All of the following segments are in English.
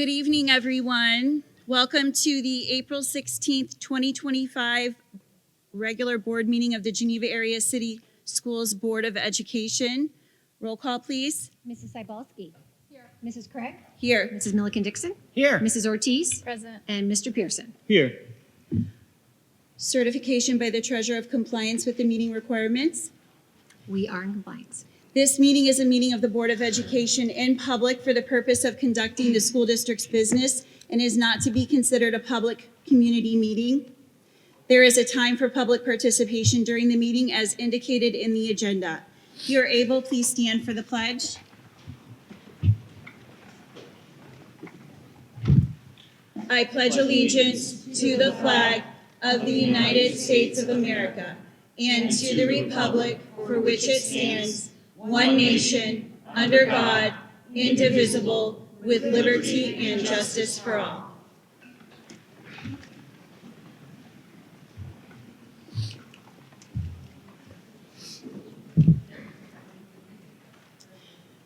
Good evening, everyone. Welcome to the April 16th, 2025 regular board meeting of the Geneva Area City Schools Board of Education. Roll call, please. Mrs. Cybulski. Here. Mrs. Krieg. Here. Mrs. Milliken Dixon. Here. Mrs. Ortiz. Present. And Mr. Pierson. Here. Certification by the Treasurer of compliance with the meeting requirements. We are in compliance. This meeting is a meeting of the Board of Education in public for the purpose of conducting the school district's business and is not to be considered a public community meeting. There is a time for public participation during the meeting as indicated in the agenda. If you are able, please stand for the pledge. I pledge allegiance to the flag of the United States of America and to the republic for which it stands, one nation, under God, indivisible, with liberty and justice for all.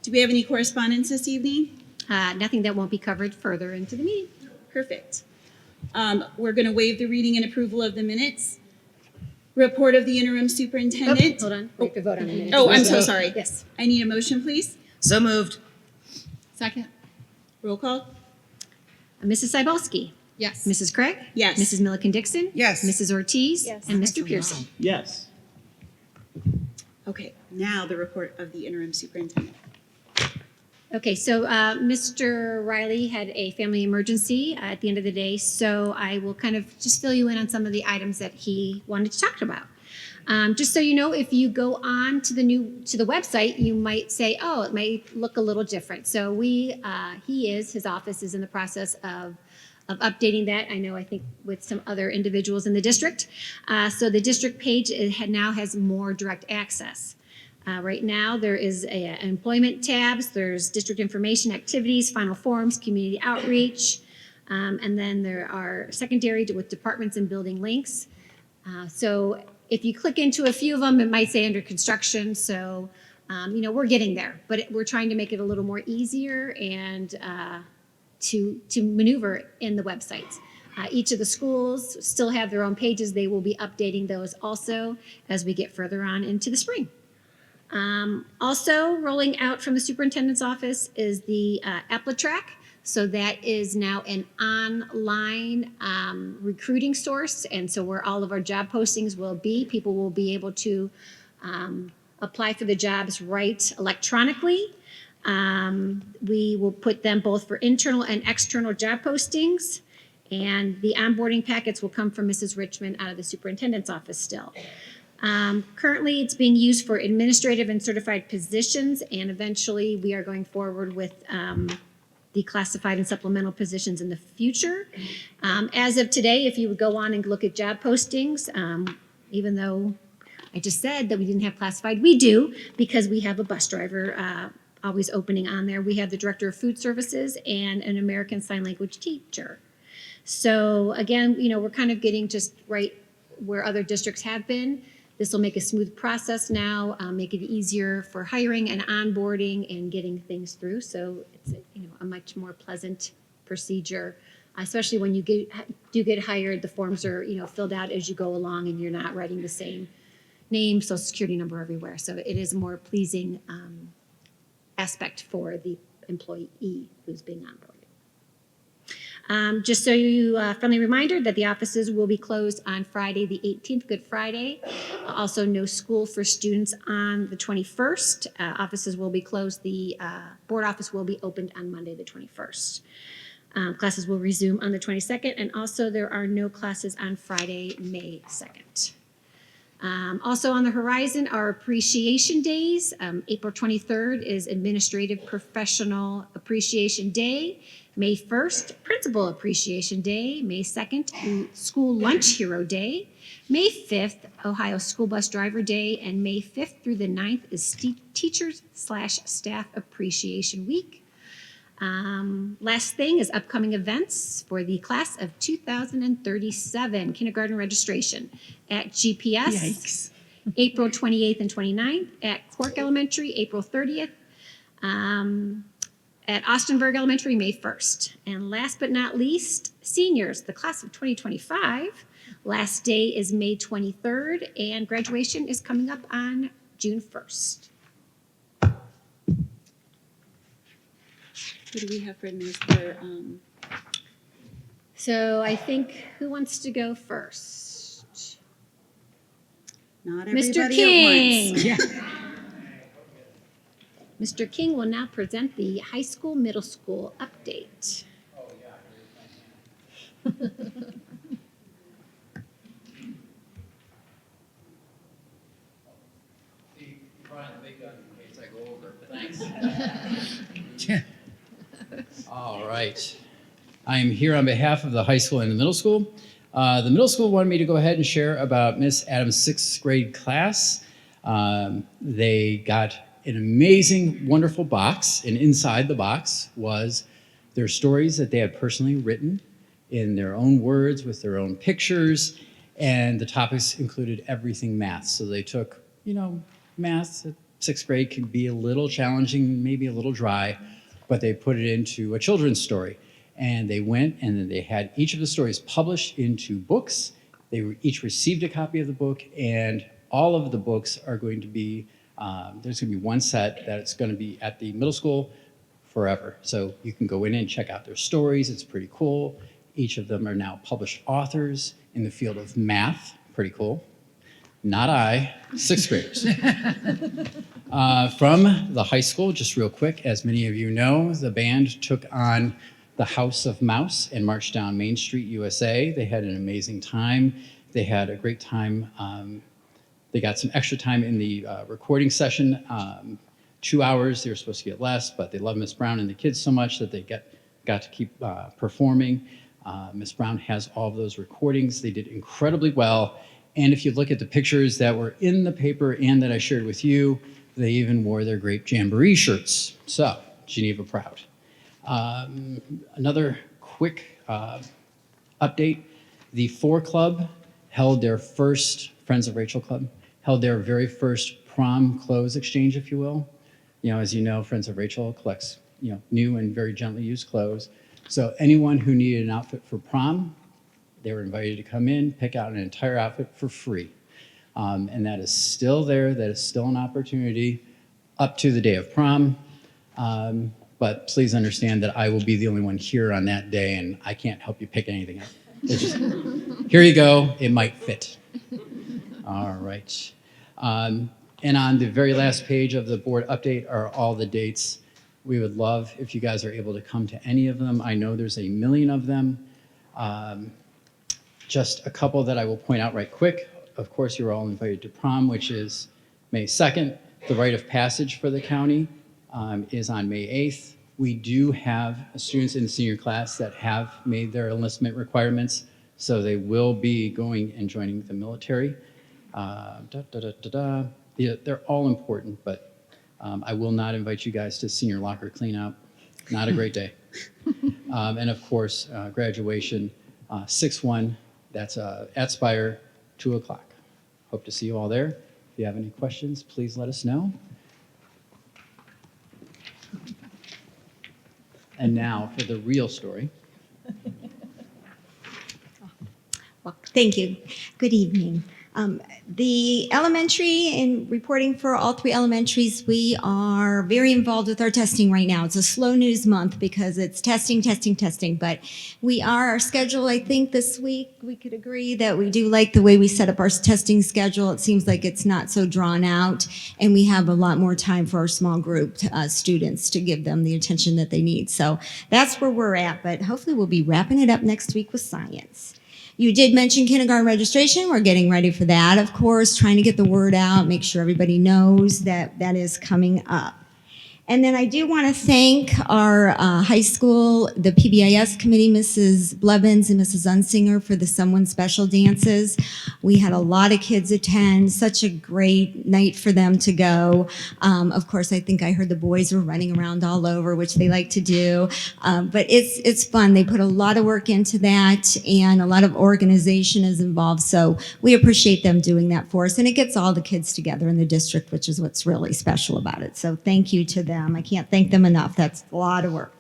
Do we have any correspondence this evening? Nothing that won't be covered further into the meeting. Perfect. We're going to waive the reading and approval of the minutes. Report of the interim superintendent. Hold on. We have to vote on the minutes. Oh, I'm so sorry. Yes. I need a motion, please. So moved. Second. Roll call. Mrs. Cybulski. Yes. Mrs. Krieg. Yes. Mrs. Milliken Dixon. Yes. Mrs. Ortiz. Yes. And Mr. Pierson. Yes. Okay, now the report of the interim superintendent. Okay, so Mr. Riley had a family emergency at the end of the day, so I will kind of just fill you in on some of the items that he wanted to talk about. Just so you know, if you go on to the website, you might say, oh, it might look a little different. So his office is in the process of updating that. I think with some other individuals in the district. So the district page now has more direct access. Right now, there is employment tabs, there's district information, activities, final forms, community outreach, and then there are secondary with departments and building links. So if you click into a few of them, it might say under construction. So, we're getting there, but we're trying to make it a little more easier and to maneuver in the websites. Each of the schools still have their own pages. They will be updating those also as we get further on into the spring. Also rolling out from the superintendent's office is the AppleTrack. So that is now an online recruiting source. And so where all of our job postings will be, people will be able to apply for the jobs right electronically. We will put them both for internal and external job postings. And the onboarding packets will come from Mrs. Richmond out of the superintendent's office still. Currently, it's being used for administrative and certified positions, and eventually we are going forward with the classified and supplemental positions in the future. As of today, if you would go on and look at job postings, even though I just said that we didn't have classified, we do, because we have a bus driver always opening on there. We have the director of food services and an American Sign Language teacher. So again, we're kind of getting just right where other districts have been. This will make a smooth process now, make it easier for hiring and onboarding and getting things through. So it's a much more pleasant procedure, especially when you do get hired. The forms are filled out as you go along, and you're not writing the same name, social security number everywhere. So it is a more pleasing aspect for the employee who's being onboarded. Just so you, friendly reminder that the offices will be closed on Friday the 18th, Good Friday. Also, no school for students on the 21st. Offices will be closed. The board office will be opened on Monday the 21st. Classes will resume on the 22nd, and also there are no classes on Friday, May 2nd. Also on the horizon are appreciation days. April 23rd is Administrative Professional Appreciation Day. May 1st, Principal Appreciation Day. May 2nd, School Lunch Hero Day. May 5th, Ohio School Bus Driver Day. And May 5th through the 9th is Teachers/Staff Appreciation Week. Last thing is upcoming events for the class of 2037 kindergarten registration at GPS. Yikes. April 28th and 29th, at Cork Elementary, April 30th. at Austinburg Elementary, May 1st. And last but not least, seniors, the class of 2025. Last day is May 23rd, and graduation is coming up on June 1st. Who do we have for administrator? So I think, who wants to go first? Not Mr. everybody King. at once. Mr. King will now present the high school, middle school update. All right. I am here on behalf of the high school and the middle school. The middle school wanted me to go ahead and share about Miss Adams' 6th grade class. They got an amazing, wonderful box, and inside the box was their stories that they had personally written in their own words with their own pictures, and the topics included everything math. So they took, math at 6th grade can be a little challenging, maybe a little dry, but they put it into a children's story. And they went and then they had each of the stories published into books. They each received a copy of the book, and all of the books are going to be, there's going to be one set that's going to be at the middle school forever. So you can go in and check out their stories. It's pretty cool. Each of them are now published authors in the field of math. Pretty cool. Not I, 6th graders. From the high school, just real quick, as many of you know, the band took on the House of Mouse and marched down Main Street, USA. They had an amazing time. They had a great time. They got some extra time in the recording session, 2 hours. They were supposed to get less, but they love Miss Brown and the kids so much that they got to keep performing. Miss Brown has all of those recordings. They did incredibly well. And if you look at the pictures that were in the paper and that I shared with you, they even wore their grape jamboree shirts. So, Geneva proud. Another quick update. The 4 Club held their first, Friends of Rachel Club, held their very first prom clothes exchange, if you will. As you know, Friends of Rachel collects, new and very gently used clothes. So anyone who needed an outfit for prom, they were invited to come in, pick out an entire outfit for free. And that is still there. That is still an opportunity up to the day of prom. But please understand that I will be the only one here on that day, and I can't help you pick anything up. It's just, here you go. It might fit. All right. And on the very last page of the board update are all the dates. We would love if you guys are able to come to any of them. I know there's a million of them. Just a couple that I will point out right quick. Of course, you're all invited to prom, which is May 2nd. The rite of passage for the county is on May 8th. We do have students in the senior class that have made their enlistment requirements, so they will be going and joining the military. They're all important, but I will not invite you guys to senior locker cleanup. Not a great day. And of course, graduation, 6/1, that's at Spire, 2 o'clock. Hope to see you all there. If you have any questions, please let us know. And now for the real story. Well, thank you. Good evening. The elementary, in reporting for all 3 elementaries, we are very involved with our testing right now. It's a slow news month because it's testing, but our schedule, I think this week, we could agree that we do like the way we set up our testing schedule. It seems like it's not so drawn out, and we have a lot more time for our small group students to give them the attention that they need. So that's where we're at, but hopefully we'll be wrapping it up next week with science. You did mention kindergarten registration. We're getting ready for that, of course, trying to get the word out, make sure everybody knows that that is coming up. And then I do want to thank our high school, the PBIS committee, Mrs. Blevins and Mrs. Unsinger, for the Someone Special dances. We had a lot of kids attend, such a great night for them to go. Of course, I think I heard the boys were running around all over, which they like to do. But it's fun. They put a lot of work into that, and a lot of organization is involved. So we appreciate them doing that for us. And it gets all the kids together in the district, which is what's really special about it. So thank you to them. them. I can't thank them enough. That's a lot of work.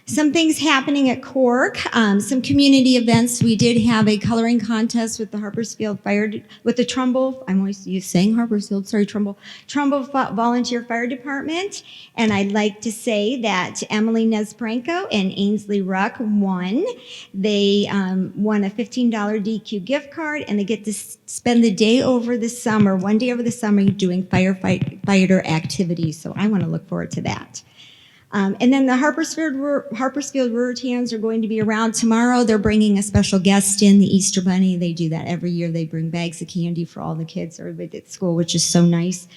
Some things happening at Cork, some community events. We did have a coloring contest with the with the Trumbull, I'm always saying Harpersfield, sorry, Trumbull Volunteer Fire Department. And I'd like to say that Emily Nesbranco and Ainsley Ruck won. They won a $15 DQ gift card, and they get to spend the day over the summer, one day over the summer, doing firefighter activities. So I want to look forward to that. And then the Harpersfield Rurotans are going to be around tomorrow. They're bringing a special guest in, the Easter Bunny. They do that every year. They bring bags of candy for all the kids, everybody at school, which is so nice.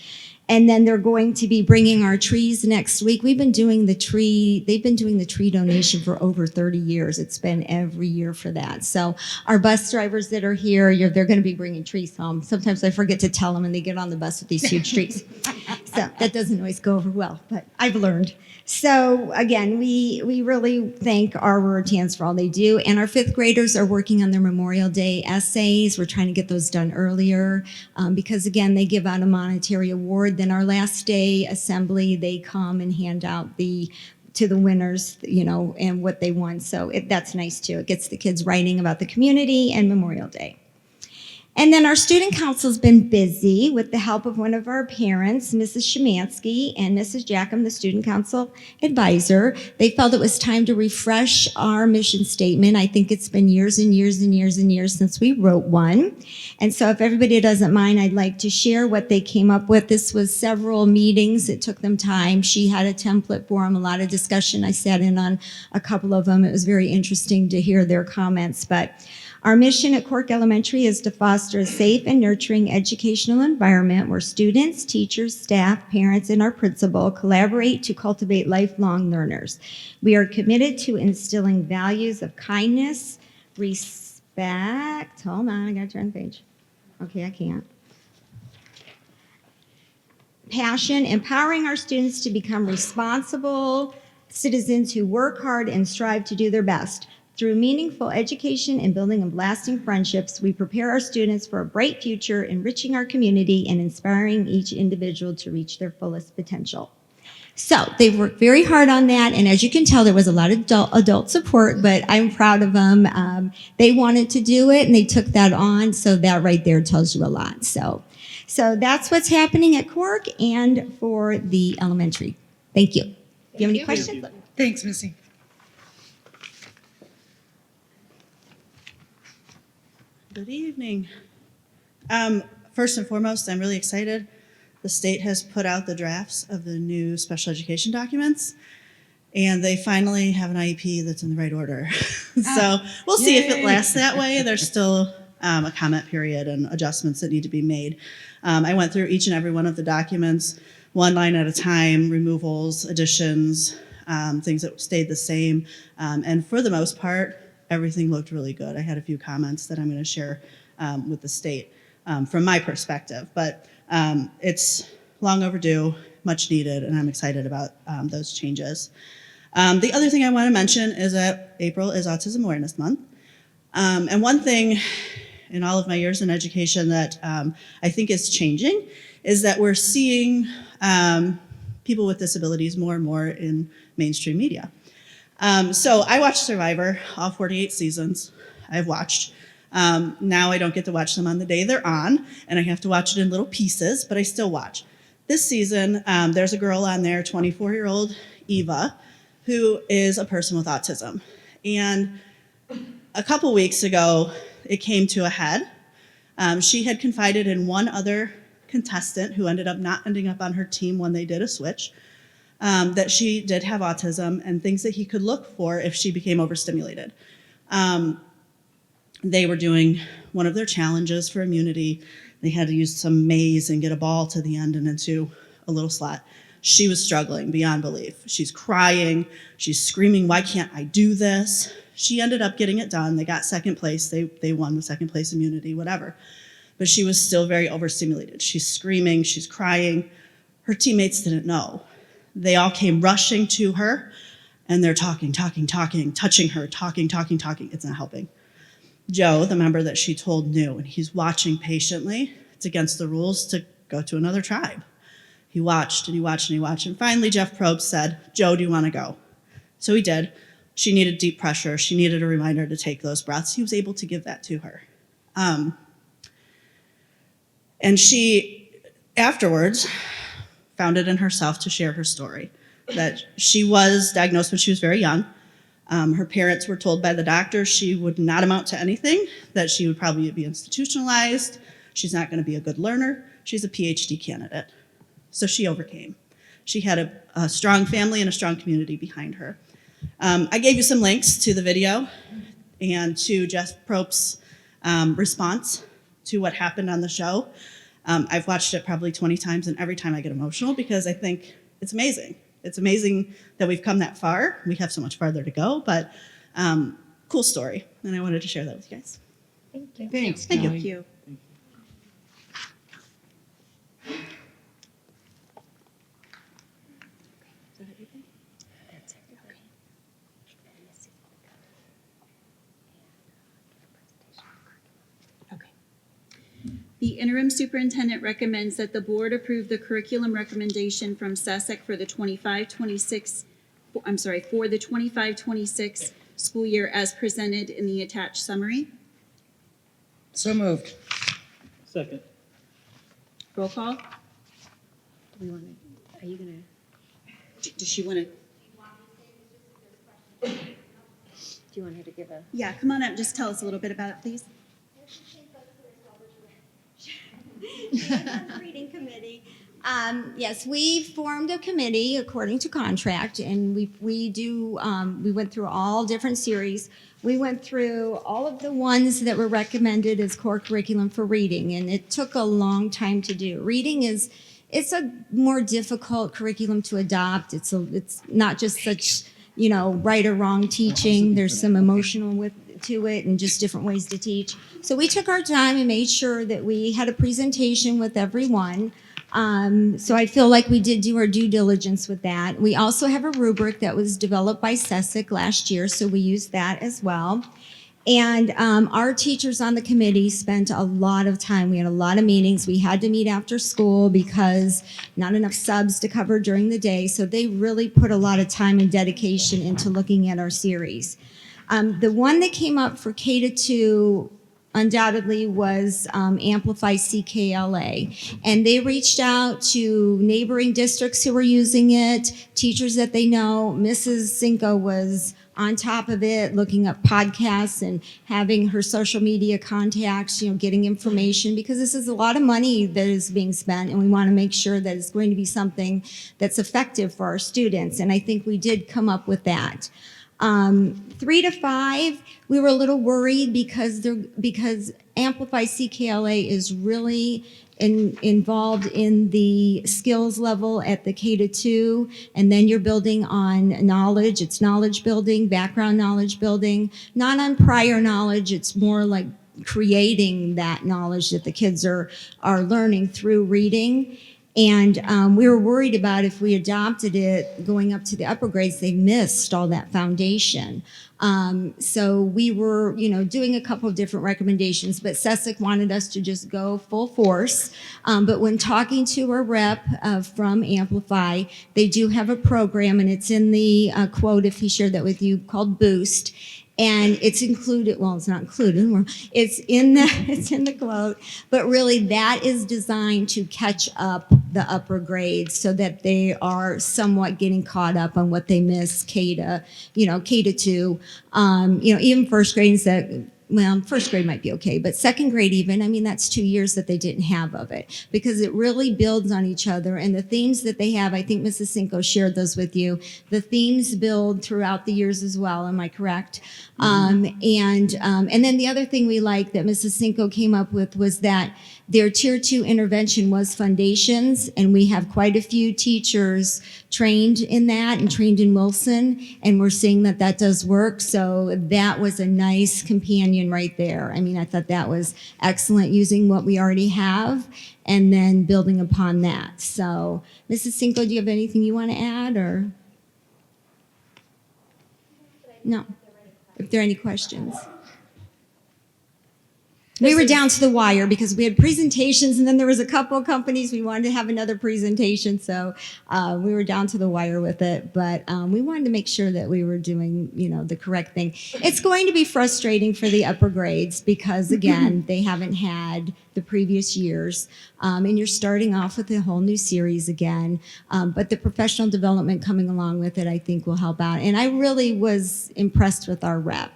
And then they're going to be bringing our trees next week. They've been doing the tree donation for over 30 years. It's been every year for that. So our bus drivers that are here, they're going to be bringing trees home. Sometimes I forget to tell them, and they get on the bus with these huge trees. So that doesn't always go over well, but I've learned. So again, we really thank our Rurotans for all they do. And our 5th graders are working on their Memorial Day essays. We're trying to get those done earlier because, again, they give out a monetary award. Then our last day assembly, they come and hand out to the winners, and what they won. So that's nice too. It gets the kids writing about the community and Memorial Day. And then our student council's been busy with the help of one of our parents, Mrs. Szymanski, and Mrs. Jackham, the student council advisor. They felt it was time to refresh our mission statement. I think it's been years and years and years and years since we wrote one. And so if everybody doesn't mind, I'd like to share what they came up with. This was several meetings. It took them time. She had a template for them, a lot of discussion. I sat in on a couple of them. It was very interesting to hear their comments. But our mission at Cork Elementary is to foster a safe and nurturing educational environment where students, teachers, staff, parents, and our principal collaborate to cultivate lifelong learners. We are committed to instilling values of kindness, respect. Hold on, I gotta turn the page. Okay, I can't. Passion, empowering our students to become responsible citizens who work hard and strive to do their best. Through meaningful education and building of lasting friendships, we prepare our students for a bright future, enriching our community and inspiring each individual to reach their fullest potential. So they've worked very hard on that, and as you can tell, there was a lot of adult support, but I'm proud of them. They wanted to do it, and they took that on, so that right there tells you a lot. So that's what's happening at Cork and for the elementary. Thank you. Do you have any questions? Thanks, Missy. Good evening. First and foremost, I'm really excited. The state has put out the drafts of the new special education documents, and they finally have an IEP that's in the right order. So we'll see if it lasts that way. There's still a comment period and adjustments that need to be made. I went through each and every one of the documents, one line at a time, removals, additions, things that stayed the same. And for the most part, everything looked really good. I had a few comments that I'm going to share with the state from my perspective, but it's long overdue, much needed, and I'm excited about those changes. The other thing I want to mention is that April is Autism Awareness Month. And one thing in all of my years in education that I think is changing is that we're seeing people with disabilities more and more in mainstream media. So I watched Survivor, all 48 seasons I've watched. Now I don't get to watch them on the day they're on, and I have to watch it in little pieces, but I still watch. This season, there's a girl on there, 24-year-old Eva, who is a person with autism. And a couple weeks ago, it came to a head. She had confided in one other contestant who ended up not ending up on her team when they did a switch, that she did have autism and things that he could look for if she became overstimulated. They were doing one of their challenges for immunity. They had to use some maze and get a ball to the end and into a little slot. She was struggling beyond belief. She's crying, she's screaming, why can't I do this? She ended up getting it done. They got second place. They won the second place immunity, whatever. But she was still very overstimulated. She's screaming, she's crying. Her teammates didn't know. They all came rushing to her, and they're talking, touching her, talking. It's not helping. Joe, the member that she told, knew, and he's watching patiently. It's against the rules to go to another tribe. He watched and he watched and he watched. And finally, Jeff Probst said, Joe, do you want to go? So he did. She needed deep pressure. She needed a reminder to take those breaths. He was able to give that to her. And she, afterwards, found it in herself to share her story, that she was diagnosed when she was very young. Her parents were told by the doctor she would not amount to anything, that she would probably be institutionalized. She's not going to be a good learner. She's a PhD candidate. So she overcame. She had a strong family and a strong community behind her. I gave you some links to the video and to Jeff Probst's response to what happened on the show. I've watched it probably 20 times, and every time I get emotional because I think it's amazing. It's amazing that we've come that far. We have so much farther to go, but cool story, and I wanted to share that with you guys. Thank you. Thanks, Thank you. Kelly. Thank you. The interim superintendent recommends that the board approve the curriculum recommendation from SESEC for the 25-26 school year as presented in the attached summary. So moved. Second. Roll call. Do we want to, are you going Does she want to? to, do you want her to give a? Yeah, come on up. Just tell us a little bit about it, please. Reading committee. Yes, we formed a committee according to contract, and we went through all different series. We went through all of the ones that were recommended as core curriculum for reading, and it took a long time to do. Reading it's a more difficult curriculum to adopt. It's not just such, right or wrong teaching. There's some emotional to it and just different ways to teach. So we took our time and made sure that we had a presentation with everyone. So I feel like we did do our due diligence with that. We also have a rubric that was developed by SESEC last year, so we used that as well. And our teachers on the committee spent a lot of time. We had a lot of meetings. We had to meet after school because not enough subs to cover during the day. So they really put a lot of time and dedication into looking at our series. The one that came up for K-2 undoubtedly was Amplify CKLA. And they reached out to neighboring districts who were using it, teachers that they know. Mrs. Cinco was on top of it, looking up podcasts and having her social media contacts, getting information, because this is a lot of money that is being spent, and we want to make sure that it's going to be something that's effective for our students. And I think we did come up with that. 3 to 5, we were a little worried because Amplify CKLA is really involved in the skills level at the K-2, and then you're building on knowledge. It's knowledge building, background knowledge building, not on prior knowledge. It's more like creating that knowledge that the kids are learning through reading. And we were worried about if we adopted it going up to the upper grades, they missed all that foundation. So we were, doing a couple of different recommendations, but SESEC wanted us to just go full force. But when talking to our rep from Amplify, they do have a program, and it's in the quote, if he shared that with you, called Boost. And it's included, well, it's not included, it's in the quote, but really that is designed to catch up the upper grades so that they are somewhat getting caught up on what they miss K-2. Even first grades first grade might be okay, but second grade even, that's 2 years that they didn't have of it, because it really builds on each other. And the themes that they have, I think Mrs. Cinco shared those with you, the themes build throughout the years as well, am I correct? Mm-hmm. And then the other thing we liked that Mrs. Cinco came up with was that their Tier 2 intervention was foundations, and we have quite a few teachers trained in that and trained in Wilson, and we're seeing that that does work. So that was a nice companion right there. I thought that was excellent, using what we already have and then building upon that. So, Mrs. Cinco, do you have anything you want to add, or? No. If there are any questions. We were down to the wire because we had presentations, and then there was a couple of companies we wanted to have another presentation, so we were down to the wire with it. But we wanted to make sure that we were doing, the correct thing. It's going to be frustrating for the upper grades because, again, they haven't had the previous years, and you're starting off with a whole new series again. But the professional development coming along with it, I think, will help out. And I really was impressed with our rep.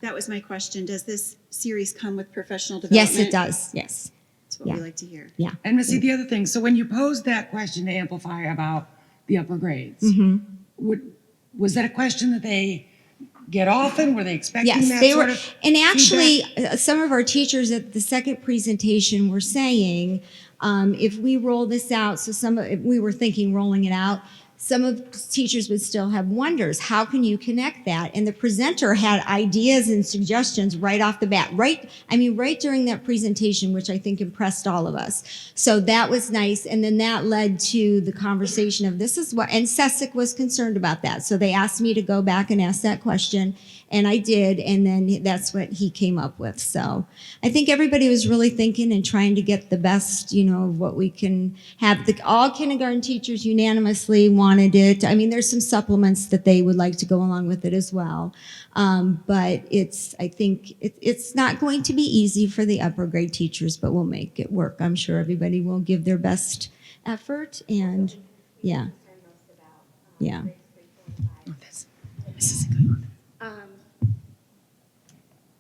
That was my question. Does this series come with professional development? Yes, it does. Yes. That's what we like to hear. Yeah. And Missy, the other thing, so when you posed that question to Amplify about the upper grades, was that a question that they get often? Were they expecting Yes, that they sort were. of And actually, feedback? some of our teachers at the second presentation were saying, if we roll this out, if we were thinking rolling it out, some of the teachers would still have wonders. How can you connect that? And the presenter had ideas and suggestions right off the bat, right during that presentation, which I think impressed all of us. So that was nice. And then that led to the conversation of this is what, and Sessic was concerned about that. So they asked me to go back and ask that question. And I did, and then that's what he came up with. So I think everybody was really thinking and trying to get the best, of what we can have. All kindergarten teachers unanimously wanted it. I mean, there's some supplements that they would like to go along with it as well. But I think it's not going to be easy for the upper grade teachers, but we'll make it work. I'm sure everybody will give their best effort, and yeah.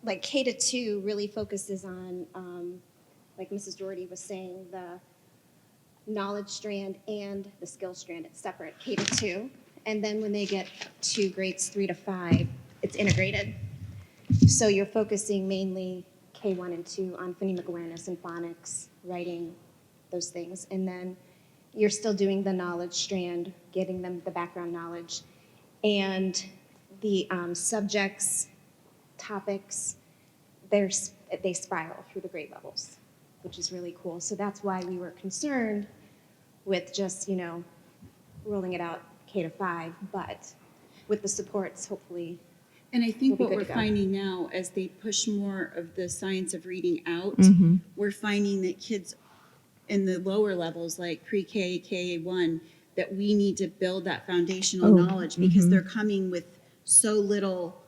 Like K-2 really focuses on, like Mrs. Doherty was saying, the knowledge strand and the skill strand. It's separate, K-2. And then when they get to grades 3 to 5, it's integrated. So you're focusing mainly K1 and 2 on phonemic awareness and phonics, writing, those things. And then you're still doing the knowledge strand, getting them the background knowledge. And the subjects, topics, they spiral through the grade levels, which is really cool. So that's why we were concerned with just, rolling it out K to 5, but with the supports, hopefully. And I think We'll what be we're good to go. finding now, as they push more of the science of reading out, we're finding that kids in the lower levels, like pre-K, K1, that we need to build that foundational knowledge because they're coming with so little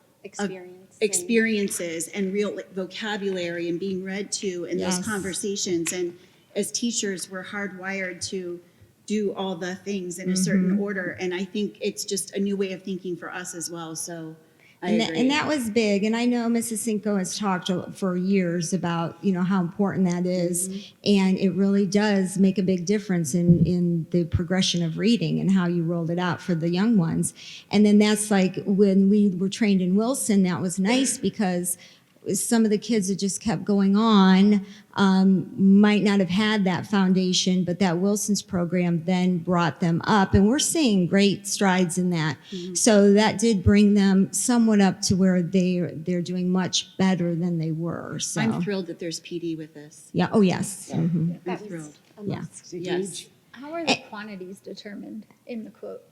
experiences and real vocabulary and being read to in those conversations. And as teachers, we're hardwired to do all the things in a certain order. And I think it's just a new way of thinking for us as well. So I agree. And that was big. And I know Mrs. Cinco has talked for years about, how important that is. And it really does make a big difference in the progression of reading and how you rolled it out for the young ones. And then that's like when we were trained in Wilson, that was nice because some of the kids that just kept going on might not have had that foundation, but that Wilson's program then brought them up, and we're seeing great strides in that. So that did bring them somewhat up to where they're doing much better than they were. So I'm thrilled that there's PD with this. yeah. Oh yes. I'm That thrilled. was a Yeah. must. Yes. How are the quantities determined in the quote?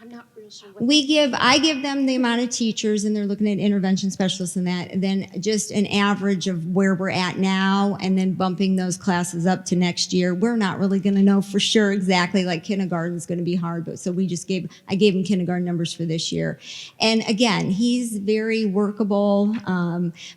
I'm not real sure what. I give them the amount of teachers, and they're looking at intervention specialists and that, and then just an average of where we're at now, and then bumping those classes up to next year. We're not really going to know for sure exactly. Like kindergarten's going to be hard, but so I gave him kindergarten numbers for this year, and again, he's very workable.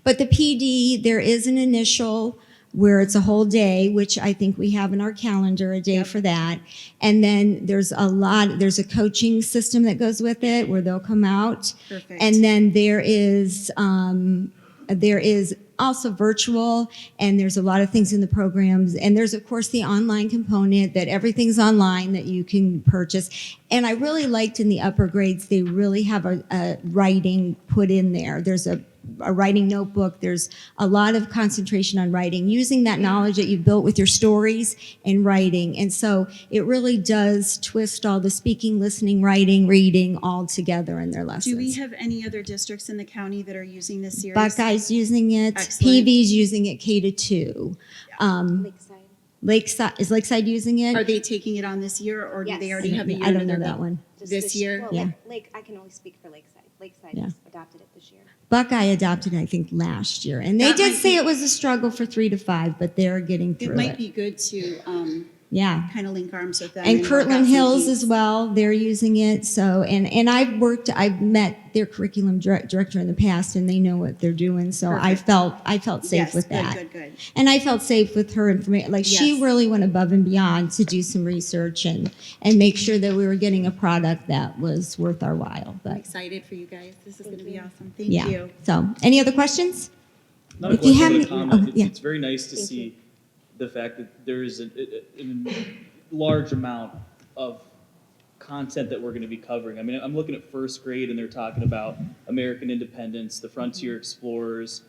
But the PD, there is an initial where it's a whole day, which I think we have in our calendar, a day for that. And then there's a coaching system that goes with it where they'll come out. Perfect. And then there is also virtual, and there's a lot of things in the programs. And there's, of course, the online component that everything's online that you can purchase. And I really liked in the upper grades, they really have a writing put in there. There's a writing notebook. There's a lot of concentration on writing, using that knowledge that you built with your stories and writing. And so it really does twist all the speaking, listening, writing, reading all together in their lessons. Do we have any other districts in the county that are using this series? Buckeye's using it. Excellent. PV's using it K-2. Lakeside. Is Lakeside using it? Are they taking it on this year, or do Yes. they already have a year I don't under know the that one. Just this year? Well, Yeah. I can only speak for Lakeside. Lakeside Yeah. just adopted it this year. Buckeye adopted, I think, last year. And they That did might say be- it was a struggle for 3 to 5, but they're getting through It might it. be good to Yeah. kind of link arms with them. And work out Kirtland some Hills kinks. as well, they're using it. So, and I've met their curriculum director in the past, and they know what they're doing. So I felt safe Yes, with good, that. good. And I felt safe with her information. Like she Yes. really went above and beyond to do some research and make sure that we were getting a product that was worth our while. I'm But excited for you guys. This is going to be awesome. Thank yeah. you. So, any other questions? Not a If you question, but a have- comment. oh, yeah. It's very nice to see the fact that there is a large amount of content that we're going to be covering. I mean, I'm looking at first grade and they're talking about American independence, the frontier explorers,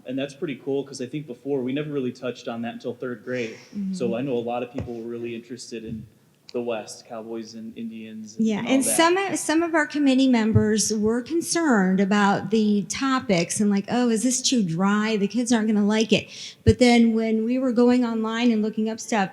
and that's pretty cool because I think before we never really touched on that until third grade. So I know a lot of people were really interested in the West, cowboys and Indians. Yeah, all and that. some of our committee members were concerned about the topics and like, oh, is this too dry? The kids aren't going to like it. But then when we were going online and looking up stuff,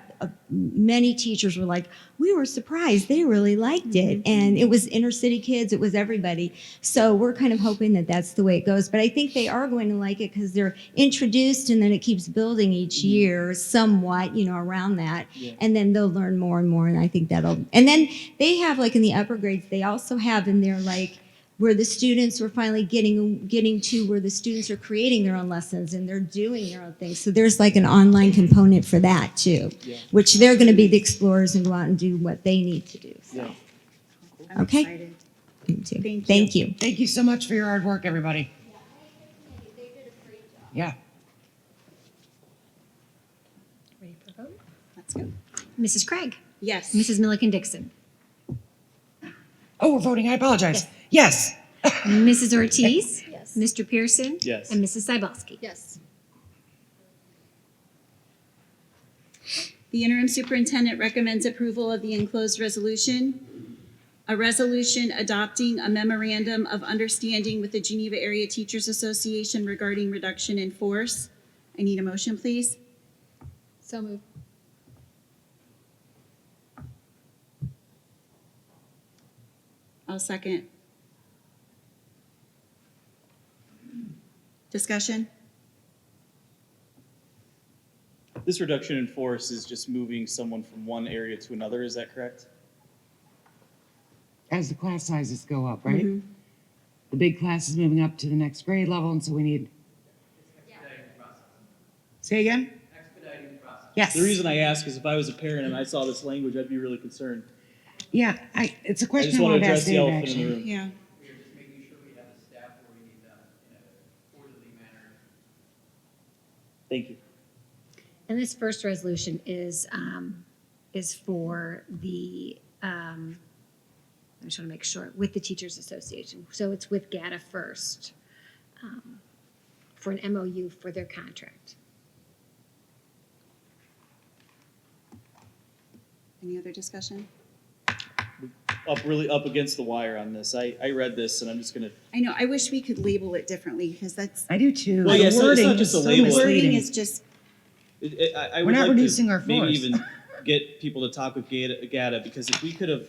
many teachers were like, we were surprised. They really liked it. And it was inner city kids. It was everybody. So we're kind of hoping that that's the way it goes. But I think they are going to like it because they're introduced and then it keeps building each year somewhat, around that. Yeah. And then they'll learn more and more. And I think and then they have like in the upper grades, they also have in there like where the students were finally getting to where the students are creating their own lessons and they're doing their own things. So there's like an online component for that too, which they're going to be the explorers and go out and do what they need to do. So, Yeah. I'm Okay. excited. me too. Thank you. Thank you. Thank you so much for your hard work, everybody. Yeah. Ready for vote? Let's go. Mrs. Craig, Yes. Mrs. Milliken Dixon, Oh, we're voting. I apologize. Yes. Mrs. Ortiz, Yes. Mr. Pierson, Yes. and Mrs. Cybulski. Yes. The interim superintendent recommends approval of the enclosed resolution. A resolution adopting a memorandum of understanding with the Geneva Area Teachers Association regarding reduction in force. I need a motion, please. So moved. I'll second. Discussion? This reduction in force is just moving someone from one area to another, is that correct? As the class sizes go up, right? Mhm. The big class is moving up to the next grade level, and so we need. Say again? Expediting the process. Yes. The reason I ask is if I was a parent and I saw this language, I'd be really concerned. Yeah, it's a I question just I want to wanted to address ask the Dave, elephant in the actually. room. Yeah. We are just making sure we have the staff where we need them in a orderly manner. Thank you. And this first resolution is for the, I just want to make sure, with the Teachers Association. So it's with GATA first, for an MOU for their contract. Any other discussion? Really up against the wire on this. I read this and I'm just gonna, I know, I wish we could label it differently because that's, I do too. Well, The yeah, it's not wording just is a so label. wording misleading. is just, I We're would not like reducing to our maybe force. even get people to talk with GATA because if we could have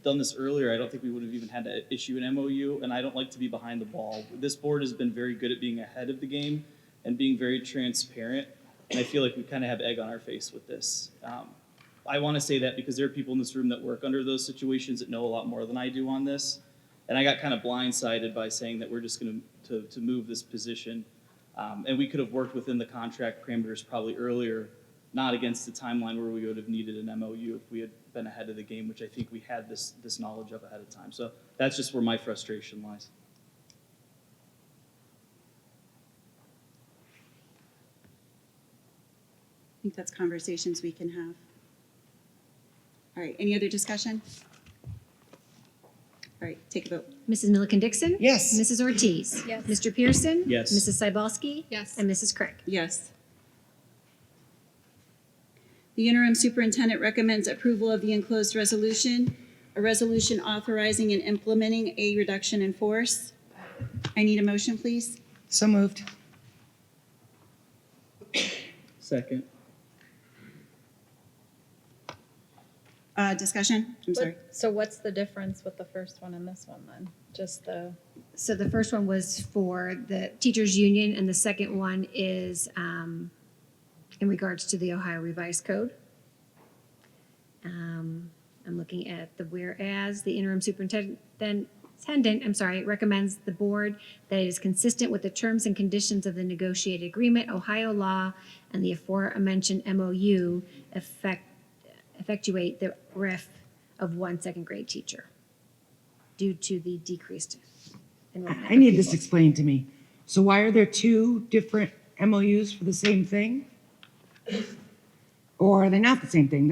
done this earlier, I don't think we would have even had to issue an MOU, and I don't like to be behind the ball. This board has been very good at being ahead of the game and being very transparent, and I feel like we kind of have egg on our face with this. I want to say that because there are people in this room that work under those situations that know a lot more than I do on this, and I got kind of blindsided by saying that we're just going to move this position, and we could have worked within the contract parameters probably earlier, not against the timeline where we would have needed an MOU if we had been ahead of the game, which I think we had this knowledge of ahead of time. So that's just where my frustration lies. I think that's conversations we can have. All right, any other discussion? All right, take a vote. Mrs. Milliken Dixon? Yes. Mrs. Ortiz? Yes. Mr. Pierson? Yes. Mrs. Cybulski? Yes. And Mrs. Craig? Yes. The interim superintendent recommends approval of the enclosed resolution, a resolution authorizing and implementing a reduction in force. I need a motion, please. So moved. Second. Discussion? I'm sorry. So what's the difference with the first one and this one then? Just the, So the first one was for the teachers union, and the second one is in regards to the Ohio Revised Code. I'm looking at the whereas the interim superintendent recommends the board that it is consistent with the terms and conditions of the negotiated agreement, Ohio law, and the aforementioned MOU effectuate the RIF of one second grade teacher due to the decreased enrollment. I need this explained to me. So why are there two different MOUs for the same thing? Or are they not the same thing?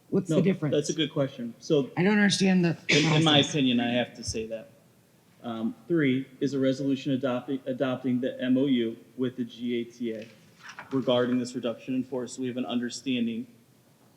What's the difference? That's a good question. So I don't understand the in my process. opinion, I have to say that. 3 is a resolution adopting the MOU with the GATA regarding this reduction in force. So we have an understanding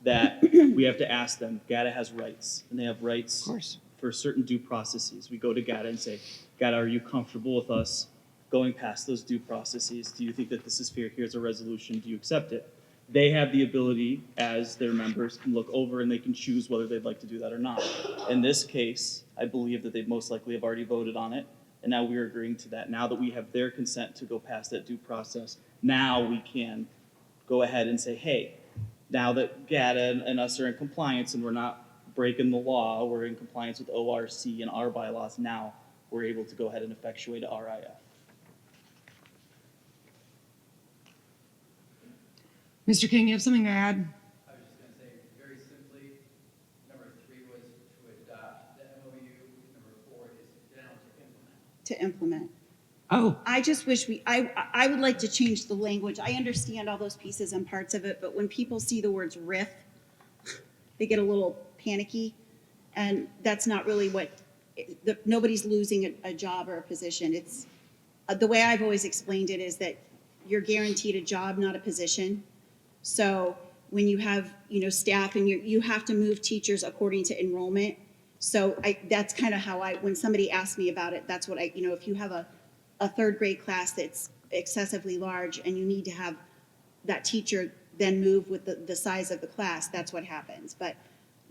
that we have to ask them. GATA has rights, and they have rights Of course. for certain due processes. We go to GATA and say, GATA, are you comfortable with us going past those due processes? Do you think that this is fair? Here's a resolution. Do you accept it? They have the ability, as their members, can look over and they can choose whether they'd like to do that or not. In this case, I believe that they most likely have already voted on it, and now we're agreeing to that. Now that we have their consent to go past that due process, now we can go ahead and say, hey, now that GATA and us are in compliance and we're not breaking the law, we're in compliance with ORC and our bylaws, now we're able to go ahead and effectuate a RIF. Mr. King, you have something to add? I was just going to say, very simply, number 3 was to adopt the MOU. Number 4 is down to implement. To implement. Oh, I just wish I would like to change the language. I understand all those pieces and parts of it, but when people see the words RIF, they get a little panicky, and that's not really what, nobody's losing a job or a position. It's, the way I've always explained it is that you're guaranteed a job, not a position. So when you have, staff and you have to move teachers according to enrollment. So that's kind of how when somebody asks me about it, that's what if you have a third grade class that's excessively large and you need to have that teacher then move with the size of the class, that's what happens. But,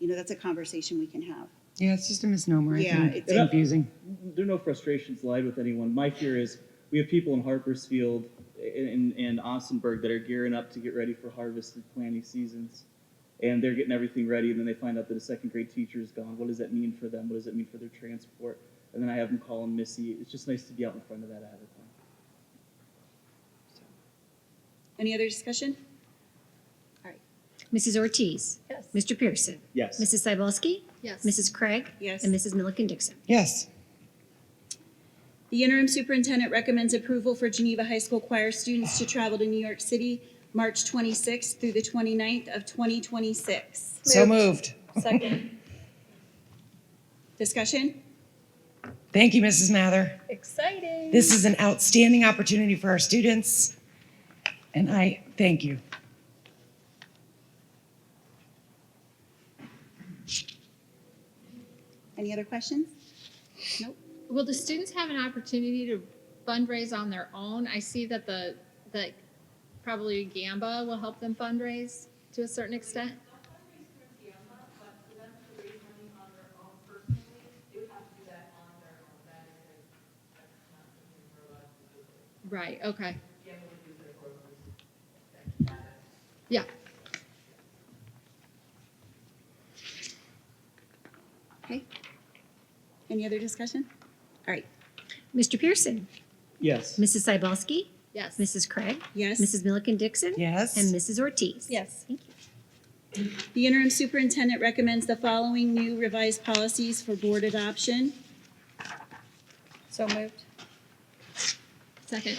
that's a conversation we can have. yeah, it's just a misnomer. Yeah, I think it's- it's confusing. There are no frustrations lied with anyone. My fear is we have people in Harpersfield and Austinburg that are gearing up to get ready for harvest and planting seasons. And they're getting everything ready, and then they find out that a second grade teacher is gone. What does that mean for them? What does it mean for their transport? And then I have them calling Missy. It's just nice to be out in front of that ahead of time. Any other discussion? All right. Mrs. Ortiz. Yes. Mr. Pierson. Yes. Mrs. Cybulski. Yes. Mrs. Krieg. Yes. And Mrs. Milliken Dixon. Yes. The interim superintendent recommends approval for Geneva High School choir students to travel to New York City, March 26th through the 29th of 2026. So moved. Second. Discussion? Thank you, Mrs. Mather. Exciting. This is an outstanding opportunity for our students, and I thank you. Any other questions? Nope. Will the students have an opportunity to fundraise on their own? I see that the probably Gamba will help them fundraise to a certain extent. Right, okay. Yeah. Okay. Any other discussion? All right. Mr. Pierson. Yes. Mrs. Cybulski. Yes. Mrs. Krieg. Yes. Mrs. Milliken Dixon. Yes. And Mrs. Ortiz. Yes. Thank you. The interim superintendent recommends the following new revised policies for board adoption. So moved. Second.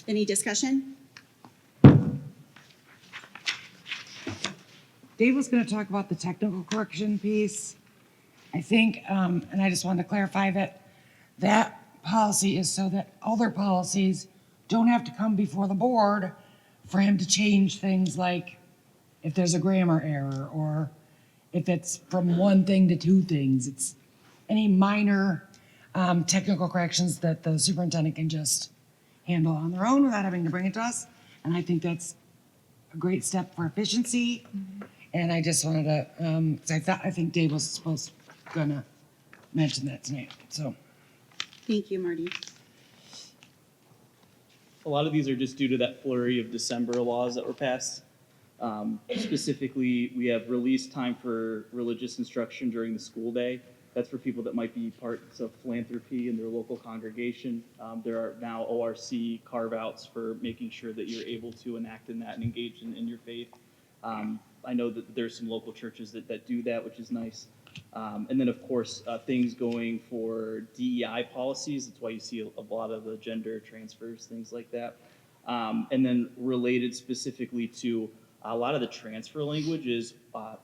Any discussion? Dave was going to talk about the technical correction piece. I think, and I just wanted to clarify that that policy is so that other policies don't have to come before the board for him to change things like if there's a grammar error or if it's from one thing to two things. It's any minor technical corrections that the superintendent can just handle on their own without having to bring it to us. And I think that's a great step for efficiency And I just wanted to, 'cause I think Dave was gonna mention that tonight, so. Thank you, Marty. A lot of these are just due to that flurry of December laws that were passed. Specifically, we have release time for religious instruction during the school day. That's for people that might be parts of philanthropy in their local congregation. There are now ORC carve-outs for making sure that you're able to enact in that and engage in your faith. I know that there's some local churches that do that, which is nice. And then, of course, things going for DEI policies. That's why you see a lot of the gender transfers, things like that. And then related specifically to a lot of the transfer language is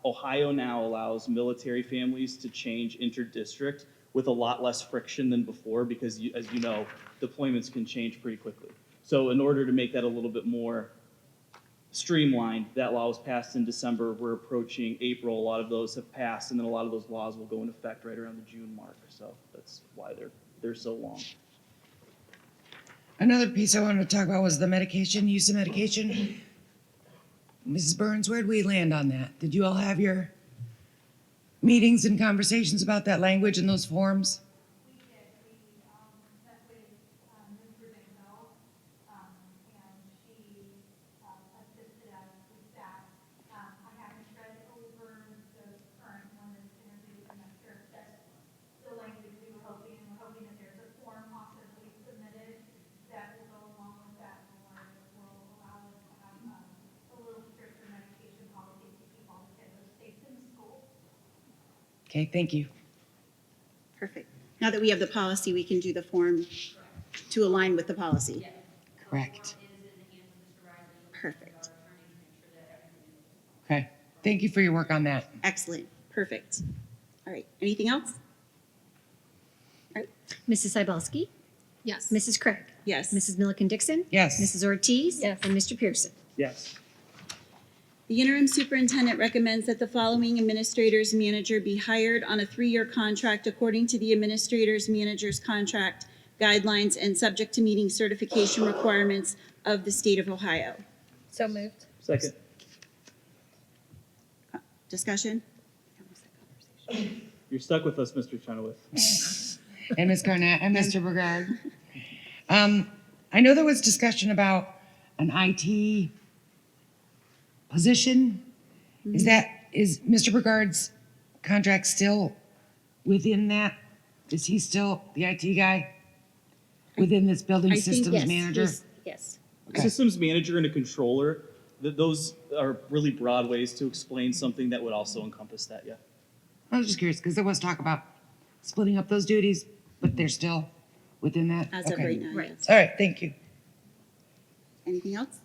Ohio now allows military families to change inter-district with a lot less friction than before because, as you know, deployments can change pretty quickly. So in order to make that a little bit more streamlined, that law was passed in December. We're approaching April. A lot of those have passed, and then a lot of those laws will go into effect right around the June mark. So that's why they're so long. Another piece I wanted to talk about was the medication, use of medication. Mrs. Burns, where'd we land on that? Did you all have your meetings and conversations about that language and those forms? We did. We met with Ms. Rubenko, and she assisted us with that. I haven't read over the current one that's introduced. I'm not sure if that's the language we were hoping. We're hoping that there's a form possibly submitted that will go along with that, or will allow us to have a little stricter medication policy to keep all the kiddos safe in school. Okay, thank you. Perfect. Now that we have the policy, we can do the form to align with the policy. Correct. Perfect. Okay, thank you for your work on that. Excellent. Perfect. All right. Anything else? All right. Mrs. Cybulski, Yes. Mrs. Krieg, Yes. Mrs. Milliken Dixon, Yes. Mrs. Ortiz, Yes. and Mr. Pierson. Yes. The interim superintendent recommends that the following administrator's manager be hired on a 3-year contract according to the administrator's manager's contract guidelines and subject to meeting certification requirements of the state of Ohio. So moved. Second. Discussion? You're stuck with us, Mr. Chenoweth. And Ms. Garnett and Mr. Bergard. I know there was discussion about an IT position. Is Mr. Bergard's contract still within that? Is he still the IT guy within this building I think systems Yes, manager? yes. Okay. Systems manager and a controller, those are really broad ways to explain something that would also encompass that, yeah. I was just curious because there was talk about splitting up those duties, but they're still within that? As of Okay. right now, Right. yes. All right, thank you. Anything else?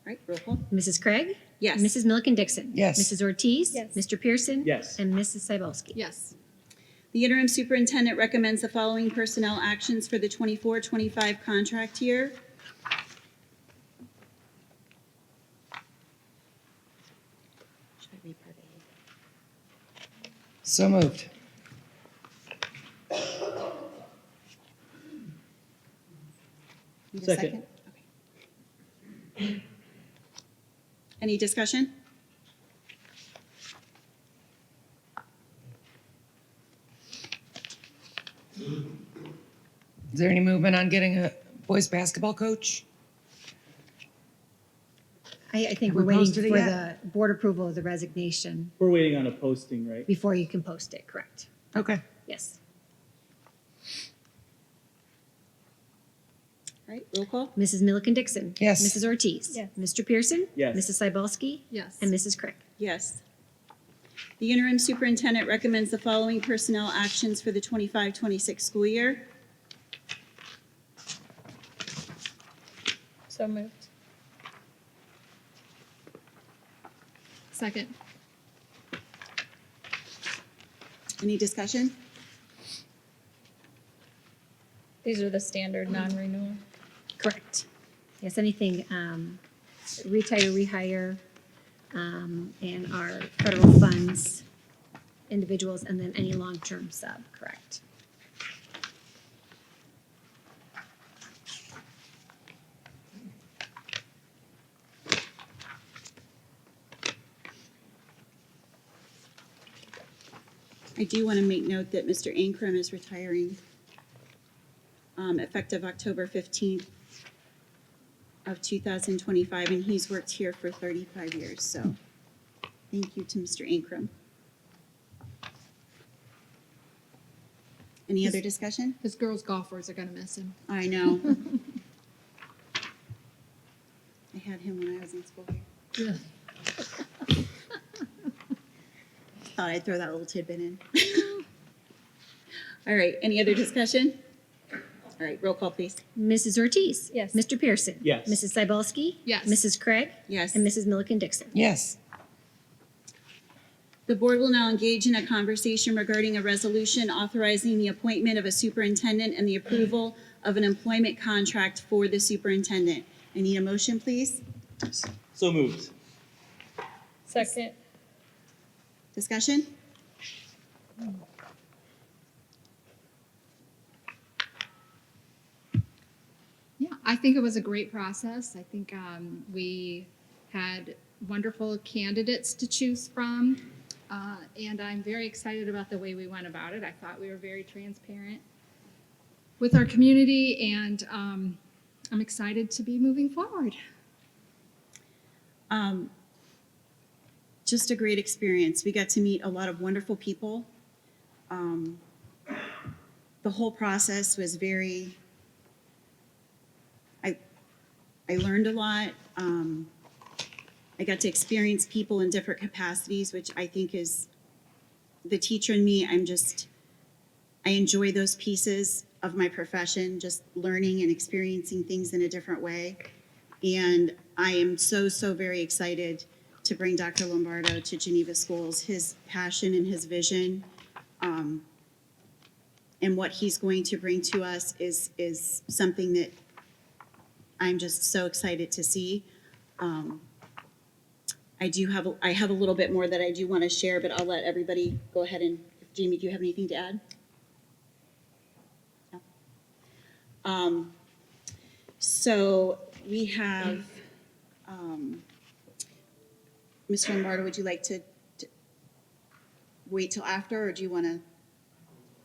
All right, roll call. Mrs. Krieg, Yes. Mrs. Milliken Dixon, Yes. Mrs. Ortiz, Yes. Mr. Pierson, Yes. and Mrs. Cybulski. Yes. The interim superintendent recommends the following personnel actions for the 24-25 contract year. Should I read part A? So moved. Need a Second. Okay. Any discussion? Is there any movement on getting a boys basketball coach? I think Have we're we waiting posted it for yet? the board approval of the resignation We're waiting on a posting, right? before you can post it, correct? Okay. Yes. All right, roll call. Mrs. Milliken Dixon. Yes. Mrs. Ortiz. Yes. Mr. Pierson. Yes. Mrs. Cybulski. Yes. And Mrs. Krieg. Yes. The interim superintendent recommends the following personnel actions for the 25-26 school year. So moved. Second. Any discussion? These are the standard non-renewal. Correct. Yes, anything, retire, rehire, and our federal funds, individuals, and then any long-term sub, correct? I do want to make note that Mr. Ankrum is retiring effective October 15th of 2025, and he's worked here for 35 years, so thank you to Mr. Ankrum. Any other discussion? His girls golfers are gonna miss him. I know. I had him when I was in school here. Thought I'd throw that little tidbit in. All right, any other discussion? All right, roll call, please. Mrs. Ortiz? Yes. Mr. Pierson? Yes. Mrs. Cybulski? Yes. Mrs. Krieg? Yes. And Mrs. Milliken Dixon? Yes. The board will now engage in a conversation regarding a resolution authorizing the appointment of a superintendent and the approval of an employment contract for the superintendent. I need a motion, please. So moved. Second. Discussion? Yeah, I think it was a great process. I think we had wonderful candidates to choose from, and I'm very excited about the way we went about it. I thought we were very transparent with our community, and I'm excited to be moving forward. Just a great experience. We got to meet a lot of wonderful people. The whole process was very, I learned a lot. I got to experience people in different capacities, which I think is the teacher in me. I enjoy those pieces of my profession, just learning and experiencing things in a different way. And I am so very excited to bring Dr. Lombardo to Geneva Schools. His passion and his vision and what he's going to bring to us is something that I'm just so excited to see. I have a little bit more that I do want to share, but I'll let everybody go ahead and, Jamie, do you have anything to add? No? So we have, Mr. Lombardo, would you like to wait till after, or do you want to?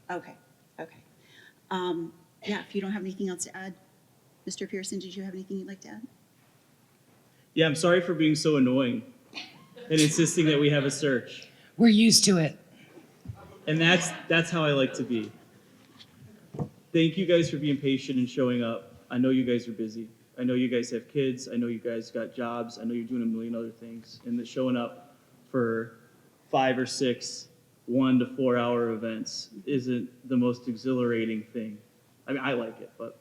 Okay. Yeah, if you don't have anything else to add. Mr. Pierson, did you have anything you'd like to add? Yeah, I'm sorry for being so annoying and insisting that we have a search. We're used to it. And that's how I like to be. Thank you guys for being patient and showing up. I know you guys are busy. I know you guys have kids. I know you guys got jobs. I know you're doing a million other things. And that showing up for 5 or 6 1 to 4 hour events isn't the most exhilarating thing. I mean, I like it, but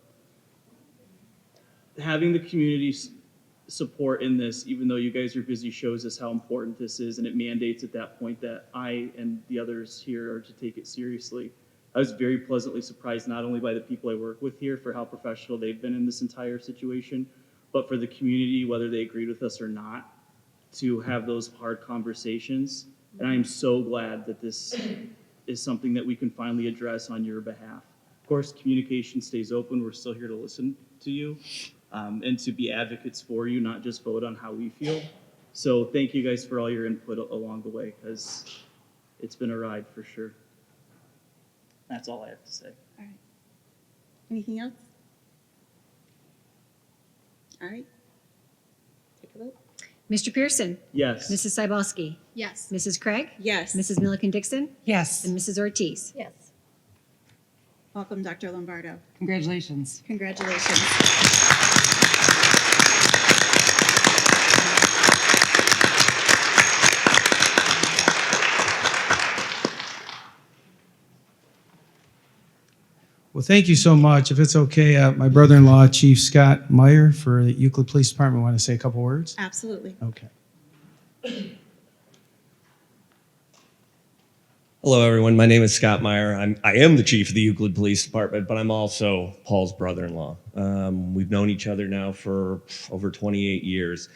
having the community support in this, even though you guys are busy, shows us how important this is, and it mandates at that point that I and the others here are to take it seriously. I was very pleasantly surprised not only by the people I work with here for how professional they've been in this entire situation, but for the community, whether they agreed with us or not, to have those hard conversations. And I am so glad that this is something that we can finally address on your behalf. Of course, communication stays open. We're still here to listen to you and to be advocates for you, not just vote on how we feel. So thank you guys for all your input along the way, because it's been a ride for sure. That's all I have to say. All right. Anything else? All right. Take a vote. Mr. Pierson? Yes. Mrs. Cybulski? Yes. Mrs. Krieg? Yes. Mrs. Milliken Dixon? Yes. And Mrs. Ortiz? Yes. Welcome, Dr. Lombardo. Congratulations. Congratulations. Well, thank you so much. If it's okay, my brother-in-law, Chief Scott Meyer for the Euclid Police Department, want to say a couple words? Absolutely. Okay. Hello, everyone. My name is Scott Meyer. I am the chief of the Euclid Police Department, but I'm also Paul's brother-in-law. We've known each other now for over 28 years.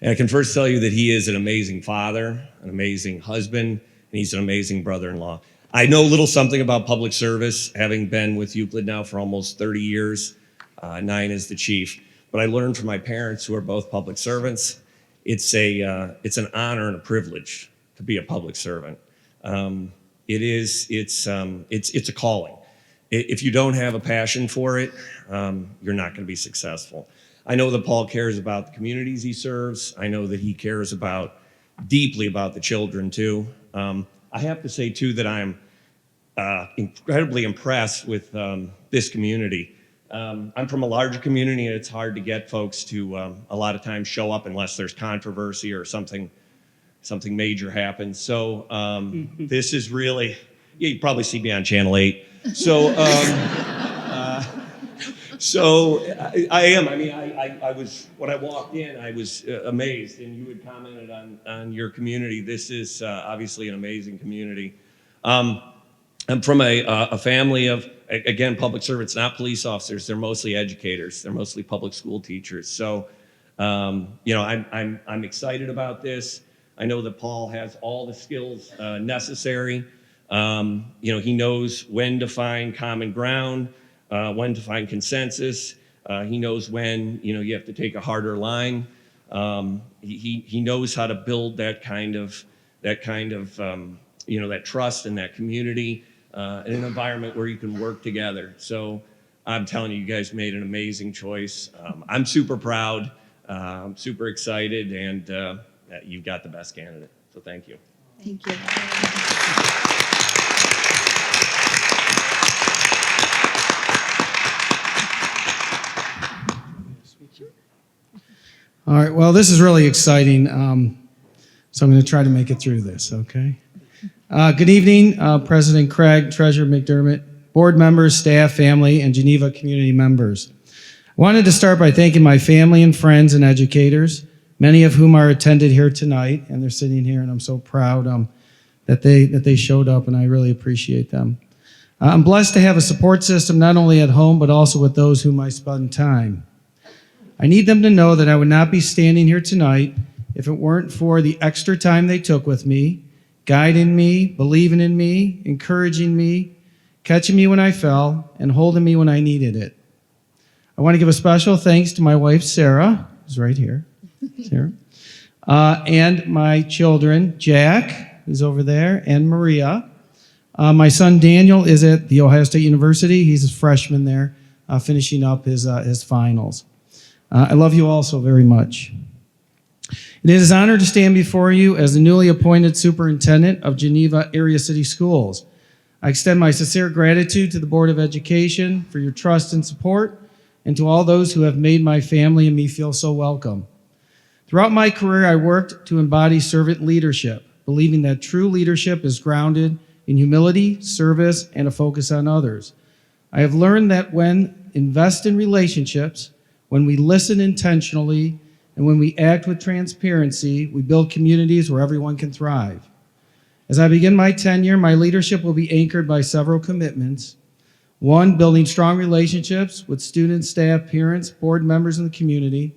And I can first tell you that he is an amazing father, an amazing husband, and he's an amazing brother-in-law. I know a little something about public service, having been with Euclid now for almost 30 years, 9 as the chief. But I learned from my parents, who are both public servants, it's an honor and a privilege to be a public servant. it's a calling. If you don't have a passion for it, you're not going to be successful. I know that Paul cares about the communities he serves. I know that he cares deeply about the children too. I have to say too that I'm incredibly impressed with this community. I'm from a larger community, and it's hard to get folks to a lot of times show up unless there's controversy or something major happens. So this is really, you probably see me on Channel 8. So I am. I mean, I was, when I walked in, I was amazed, and you had commented on your community. This is obviously an amazing community. I'm from a family of, again, public servants, not police officers. They're mostly educators. They're mostly public school teachers. So, you know, I'm excited about this. I know that Paul has all the skills necessary. You know, he knows when to find common ground, when to find consensus. He knows when, you know, you have to take a harder line. He knows how to build that kind of, you know, that trust and that community in an environment where you can work together. So I'm telling you, you guys made an amazing choice. I'm super proud. I'm super excited, and you've got the best candidate. So thank you. Thank you. All right, well, this is really exciting, so I'm going to try to make it through this, okay? Good evening, President Krieg, Treasurer McDermott, board members, staff, family, and Geneva community members. I wanted to start by thanking my family and friends and educators, many of whom are attended here tonight, and they're sitting here, and I'm so proud that they showed up, and I really appreciate them. I'm blessed to have a support system not only at home, but also with those whom I spend time. I need them to know that I would not be standing here tonight if it weren't for the extra time they took with me, guiding me, believing in me, encouraging me, catching me when I fell, and holding me when I needed it. I want to give a special thanks to my wife, Sarah, who's right here, Sarah, and my children, Jack, who's over there, and Maria. My son, Daniel, is at The Ohio State University. He's a freshman there, finishing up his finals. I love you all so very much. It is an honor to stand before you as the newly appointed Superintendent of Geneva Area City Schools. I extend my sincere gratitude to the Board of Education for your trust and support, and to all those who have made my family and me feel so welcome. Throughout my career, I worked to embody servant leadership, believing that true leadership is grounded in humility, service, and a focus on others. I have learned that when invest in relationships, when we listen intentionally, and when we act with transparency, we build communities where everyone can thrive. As I begin my tenure, my leadership will be anchored by several commitments. One, building strong relationships with students, staff, parents, board members, and the community.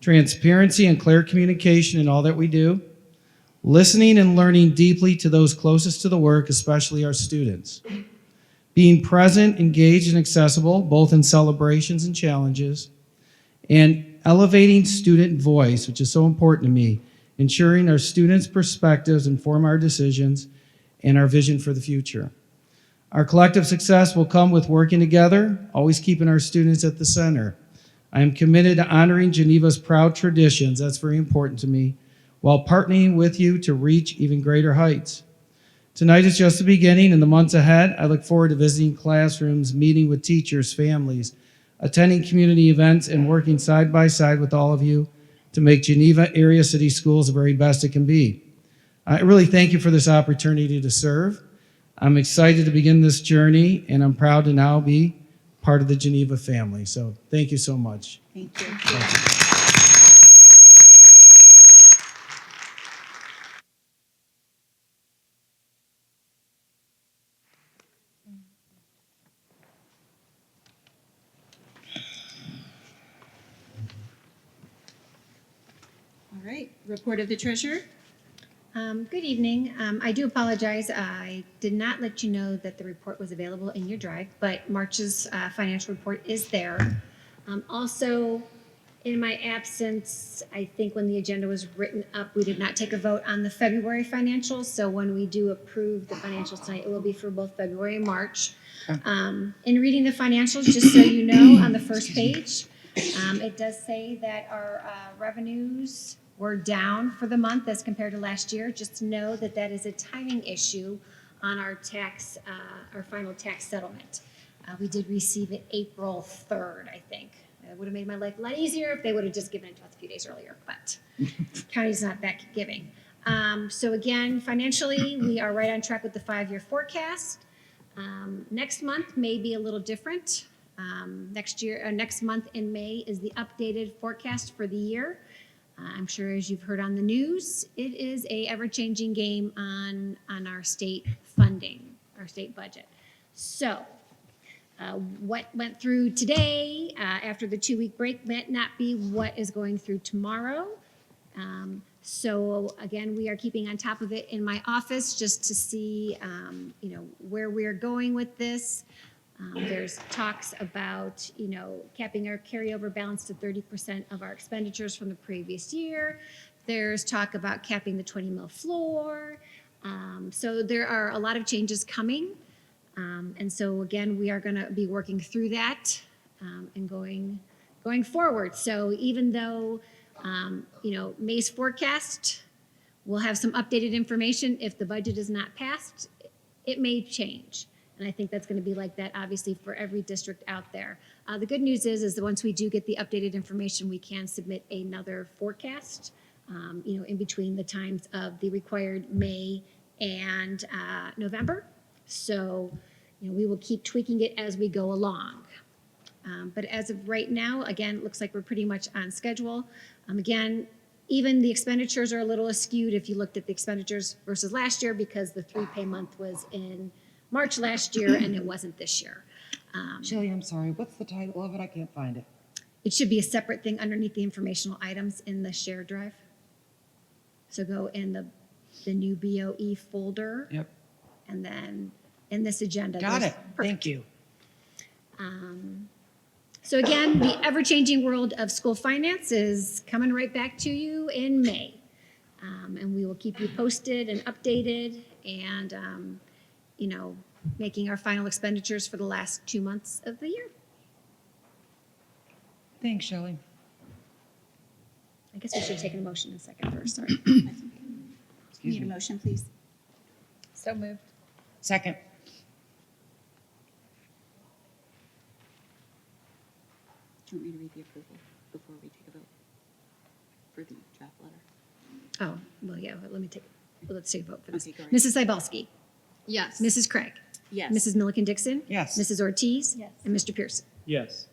Transparency and clear communication in all that we do. Listening and learning deeply to those closest to the work, especially our students. Being present, engaged, and accessible, both in celebrations and challenges. And elevating student voice, which is so important to me, ensuring our students' perspectives inform our decisions and our vision for the future. Our collective success will come with working together, always keeping our students at the center. I am committed to honoring Geneva's proud traditions, that's very important to me, while partnering with you to reach even greater heights. Tonight is just the beginning. In the months ahead, I look forward to visiting classrooms, meeting with teachers, families, attending community events, and working side by side with all of you to make Geneva Area City Schools the very best it can be. I really thank you for this opportunity to serve. I'm excited to begin this journey, and I'm proud to now be part of the Geneva family. So thank you so much. Thank you. Thank you. All right, report of the treasurer. Good evening. I do apologize. I did not let you know that the report was available in your drive, but March's financial report is there. Also, In my absence, I think when the agenda was written up, we did not take a vote on the February financials. So when we do approve the financials tonight, it will be for both February and March. In reading the financials, just so you know, on the first page, it does say that our revenues were down for the month as compared to last year. Just know that that is a timing issue on our tax, our final tax settlement. We did receive it April 3rd, I think. It would have made my life a lot easier if they would have just given it to us a few days earlier, but county's not that giving. So again, financially, we are right on track with the 5-year forecast. Next month may be a little different. Next month in May is the updated forecast for the year. I'm sure as you've heard on the news, it is a ever-changing game on our state funding, our state budget. So what went through today after the 2-week break might not be what is going through tomorrow. So again, we are keeping on top of it in my office just to see, where we're going with this. There's talks about, capping our carryover balance to 30% of our expenditures from the previous year. There's talk about capping the 20 mil floor. So there are a lot of changes coming. And so again, we are going to be working through that and going forward. So even though, May's forecast will have some updated information, if the budget is not passed, it may change. And I think that's going to be like that, obviously, for every district out there. The good news is that once we do get the updated information, we can submit another forecast, in between the times of the required May and November. So, we will keep tweaking it as we go along. But as of right now, again, it looks like we're pretty much on schedule. Again, even the expenditures are a little skewed if you looked at the expenditures versus last year because the 3-pay month was in March last year and it wasn't this year. Shelley, I'm sorry, what's the title of it? I can't find it. It should be a separate thing underneath the informational items in the shared drive. So go in the new BOE folder. Yep. And then in this agenda. Got there's- it. Thank you. So again, the ever-changing world of school finance is coming right back to you in May. And we will keep you posted and updated and, making our final expenditures for the last 2 months of the year. Thanks, Shelley. I guess we should take a motion in a second first, sorry. Excuse Need a me. motion, please? So moved. Second. Do you want me to read the approval before we take a vote for the draft letter? Oh, well, yeah, let's take a vote for this. Okay, go right Mrs. Cybulski, Yes. Mrs. Krieg, Yes. Mrs. Milliken Dixon, Yes. Mrs. Ortiz, Yes. and Mr. Pierson. Yes.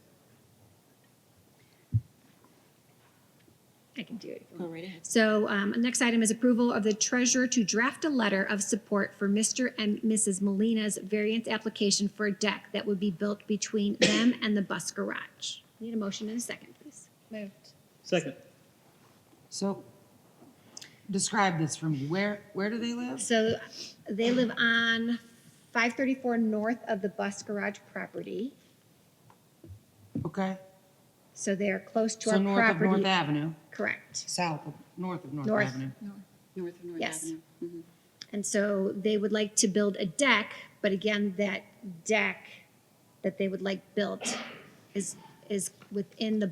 I can do it. Go right ahead. So next item is approval of the treasurer to draft a letter of support for Mr. and Mrs. Molina's variance application for a deck that would be built between them and the bus garage. Need a motion in a second, please. Moved. Second. So describe this for me. Where do they live? So they live on 534 north of the bus garage property. Okay. So they're close to So our north of property. North Avenue, Correct. north of North North. Avenue. North of North Yes. Avenue. Mhm. And so they would like to build a deck, but again, that deck that they would like built is within the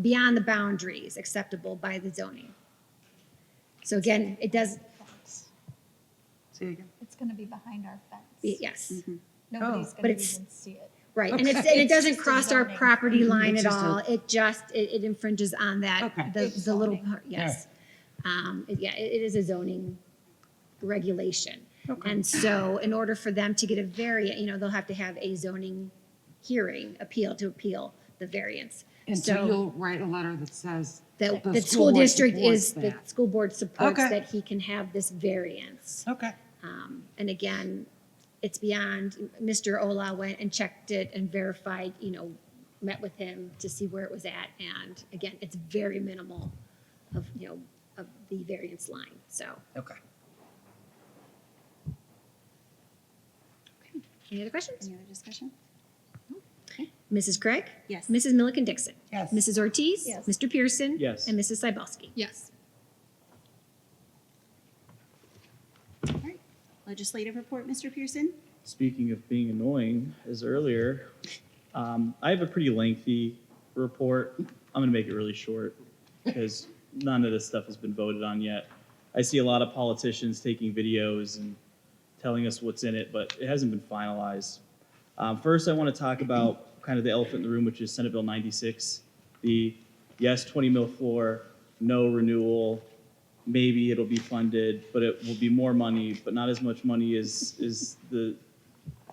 beyond the boundaries acceptable by the zoning. So again, it does, Say it again. It's gonna be behind our fence. yes, Nobody's Oh. But gonna it's- even see it. right. And Okay. and it It's doesn't just a cross our zoning. property line It's at just a- all. It infringes on that, Okay. It's the little zoning. part, yes. It is a zoning regulation. Okay. And so in order for them to get a variant, they'll have to have a zoning hearing, appeal the variance. And so you'll write a letter that says That the the school board district supports the that. school board supports Okay. that he can have this variance. Okay. And again, it's beyond, Mr. Ola went and checked it and verified, met with him to see where it was at. And again, it's very minimal of the variance line, so. Okay. Any other questions? Any other discussion? Mrs. Krieg? Yes. Mrs. Milliken Dixon? Yes. Mrs. Ortiz? Yes. Mr. Pierson? Yes. And Mrs. Cybulski? Yes. All right. Legislative report, Mr. Pierson? Speaking of being annoying, as earlier, I have a pretty lengthy report. I'm going to make it really short because none of this stuff has been voted on yet. I see a lot of politicians taking videos and telling us what's in it, but it hasn't been finalized. First, I want to talk about kind of the elephant in the room, which is Senate Bill 96. The yes, 20 mil floor, no renewal. Maybe it'll be funded, but it will be more money, but not as much money as the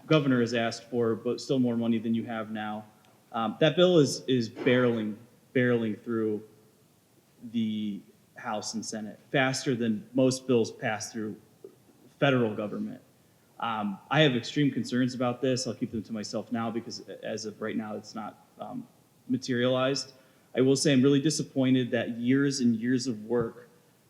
governor has asked for, but still more money than you have now. That bill is barreling through the House and Senate faster than most bills pass through federal government. I have extreme concerns about this. I'll keep them to myself now because as of right now, it's not materialized. I will say I'm really disappointed that years and years of work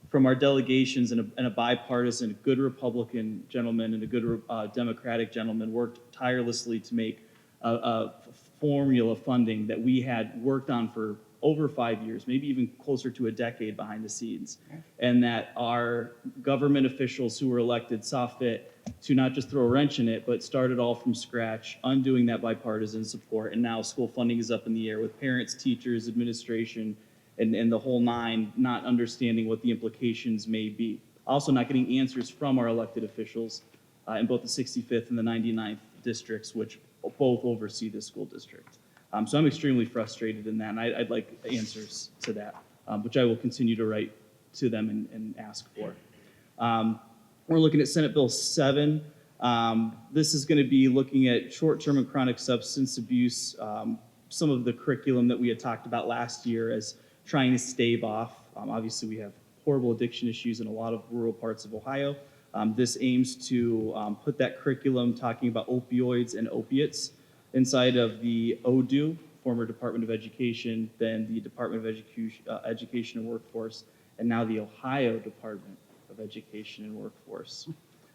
from our delegations and a bipartisan, good Republican gentleman and a good Democratic gentleman worked tirelessly to make a formula funding that we had worked on for over 5 years, maybe even closer to a decade behind the scenes, and that our government officials who were elected saw fit to not just throw a wrench in it, but start it all from scratch, undoing that bipartisan support, and now school funding is up in the air with parents, teachers, administration, and the whole nine not understanding what the implications may be. Also not getting answers from our elected officials in both the 65th and the 99th districts, which both oversee the school district. So I'm extremely frustrated in that, and I'd like answers to that, which I will continue to write to them and ask for. We're looking at Senate Bill 7. This is going to be looking at short-term and chronic substance abuse, some of the curriculum that we had talked about last year as trying to stave off. Obviously, we have horrible addiction issues in a lot of rural parts of Ohio. This aims to put that curriculum talking about opioids and opiates inside of the ODU, former Department of Education, then the Department of Education and Workforce, and now the Ohio Department of Education and Workforce.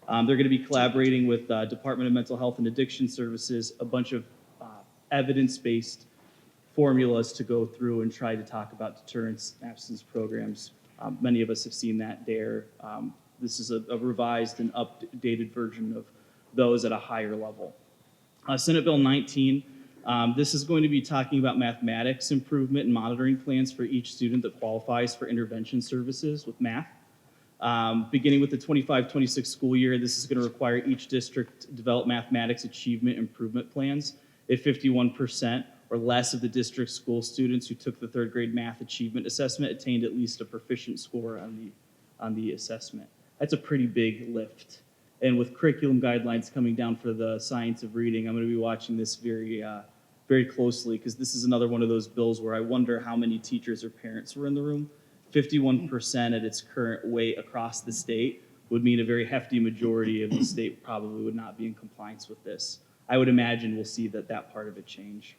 They're going to be collaborating with Department of Mental Health and Addiction Services, a bunch of evidence-based formulas to go through and try to talk about deterrence abstinence programs. Many of us have seen that there. This is a revised and updated version of those at a higher level. Senate Bill 19, this is going to be talking about mathematics improvement and monitoring plans for each student that qualifies for intervention services with math. Beginning with the 25-26 school year, this is going to require each district to develop mathematics achievement improvement plans if 51% or less of the district school students who took the third grade math achievement assessment attained at least a proficient score on the assessment. That's a pretty big lift. And with curriculum guidelines coming down for the science of reading, I'm going to be watching this very closely because this is another one of those bills where I wonder how many teachers or parents were in the room. 51% at its current weight across the state would mean a very hefty majority of the state probably would not be in compliance with this. I would imagine we'll see that part of it change.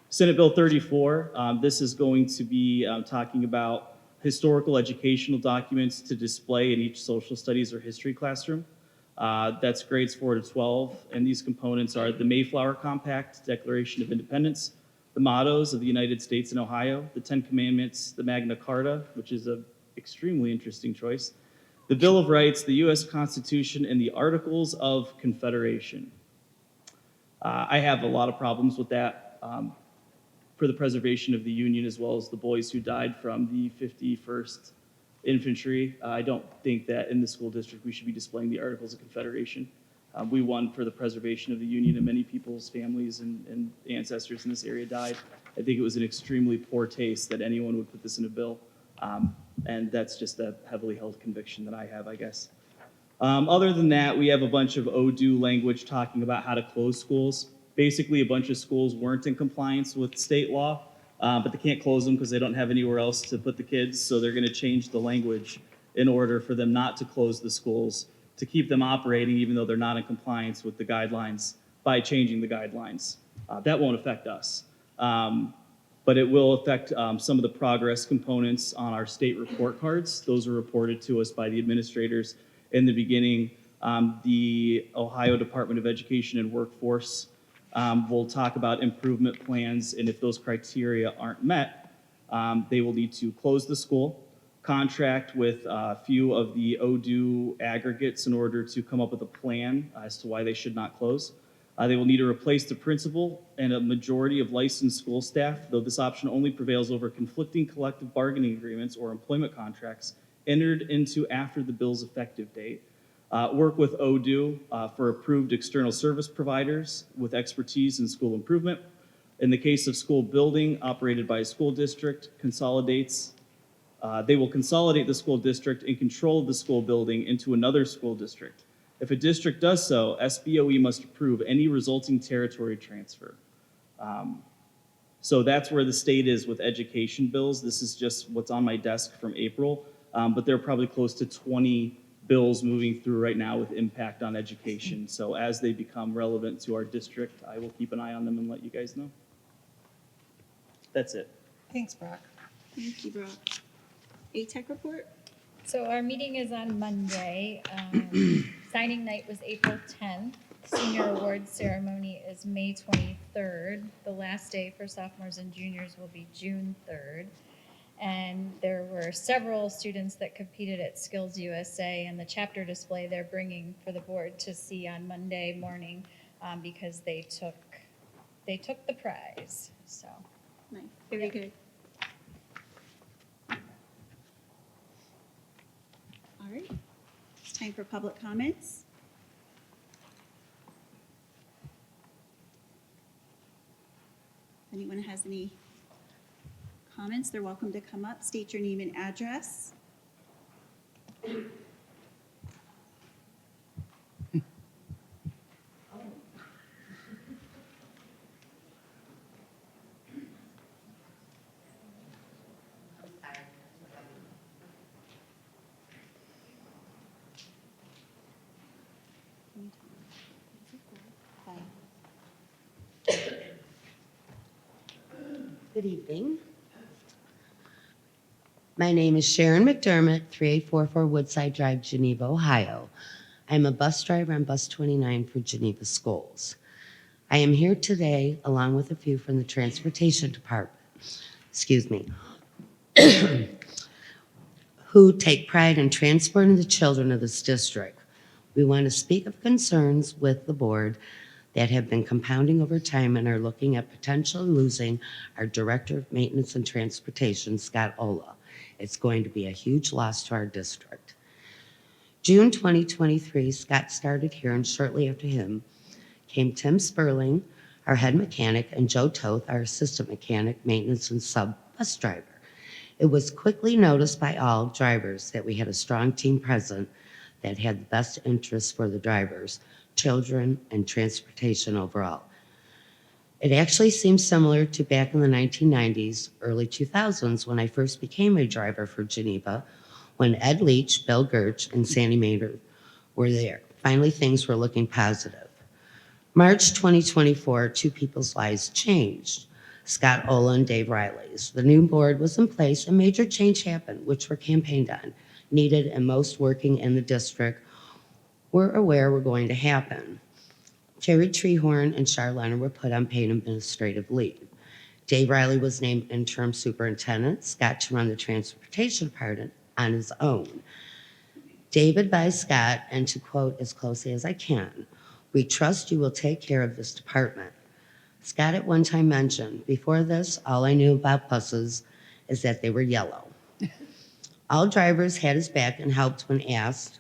Senate Bill 34, this is going to be talking about historical educational documents to display in each social studies or history classroom. That's grades 4 to 12, and these components are the Mayflower Compact, Declaration of Independence, the mottos of the United States and Ohio, the 10 Commandments, the Magna Carta, which is an extremely interesting choice, the Bill of Rights, the U.S. Constitution, and the Articles of Confederation. I have a lot of problems with that for the preservation of the Union as well as the boys who died from the 51st Infantry. I don't think that in the school district we should be displaying the Articles of Confederation. We won for the preservation of the Union, and many people's families and ancestors in this area died. I think it was an extremely poor taste that anyone would put this in a bill, and that's just a heavily held conviction that I have, I guess. Other than that, we have a bunch of ODU language talking about how to close schools. Basically, a bunch of schools weren't in compliance with state law, but they can't close them because they don't have anywhere else to put the kids, so they're going to change the language in order for them not to close the schools, to keep them operating even though they're not in compliance with the guidelines by changing the guidelines. That won't affect us, but it will affect some of the progress components on our state report cards. Those are reported to us by the administrators in the beginning. The Ohio Department of Education and Workforce We'll talk about improvement plans, and if those criteria aren't met, they will need to close the school, contract with a few of the ODU aggregates in order to come up with a plan as to why they should not close. They will need to replace the principal and a majority of licensed school staff, though this option only prevails over conflicting collective bargaining agreements or employment contracts entered into after the bill's effective date. Work with ODU for approved external service providers with expertise in school improvement. In the case of school building operated by a school district, they will consolidate the school district in control of the school building into another school district. If a district does so, SBOE must approve any resulting territory transfer. So that's where the state is with education bills. This is just what's on my desk from April, but there are probably close to 20 bills moving through right now with impact on education. So as they become relevant to our district, I will keep an eye on them and let you guys know. That's it. Thanks, Brock. Thank you, Brock. ATEC report? So our meeting is on Monday. Signing night was April 10th. Senior awards ceremony is May 23rd. The last day for sophomores and juniors will be June 3rd. And there were several students that competed at Skills USA, and the chapter display they're bringing for the board to see on Monday morning because they took the prize. So Nice, very good. All right, it's time for public comments. If anyone has any comments, they're welcome to come up, state your name and address. Good evening. My name is Sharon McDermott, 3844 Woodside Drive, Geneva, Ohio. I'm a bus driver on Bus 29 for Geneva Schools. I am here today along with a few from the Transportation Department, who take pride in transporting the children of this district. We want to speak of concerns with the board that have been compounding over time and are looking at potentially losing our Director of Maintenance and Transportation, Scott Ola. It's going to be a huge loss to our district. June 2023, Scott started here, and shortly after him came Tim Sperling, our head mechanic, and Joe Toth, our assistant mechanic, maintenance, and sub-bus driver. It was quickly noticed by all drivers that we had a strong team present that had the best interests for the drivers, children, and transportation overall. It actually seems similar to back in the 1990s, early 2000s, when I first became a driver for Geneva, when Ed Leach, Bill Gertch, and Sandy Maynard were there. Finally, things were looking positive. March 2024, two people's lives changed, Scott Ola and Dave Riley's. The new board was in place, and major change happened, which were campaigned on, needed, and most working in the district were aware were going to happen. Terry Treehorn and Char Leonard were put on paid administrative leave. Dave Riley was named interim superintendent, Scott to run the transportation department on his own. Dave advised Scott, and to quote as closely as I can, "We trust you will take care of this department." Scott at one time mentioned, "Before this, all I knew about buses is that they were yellow." All drivers had his back and helped when asked,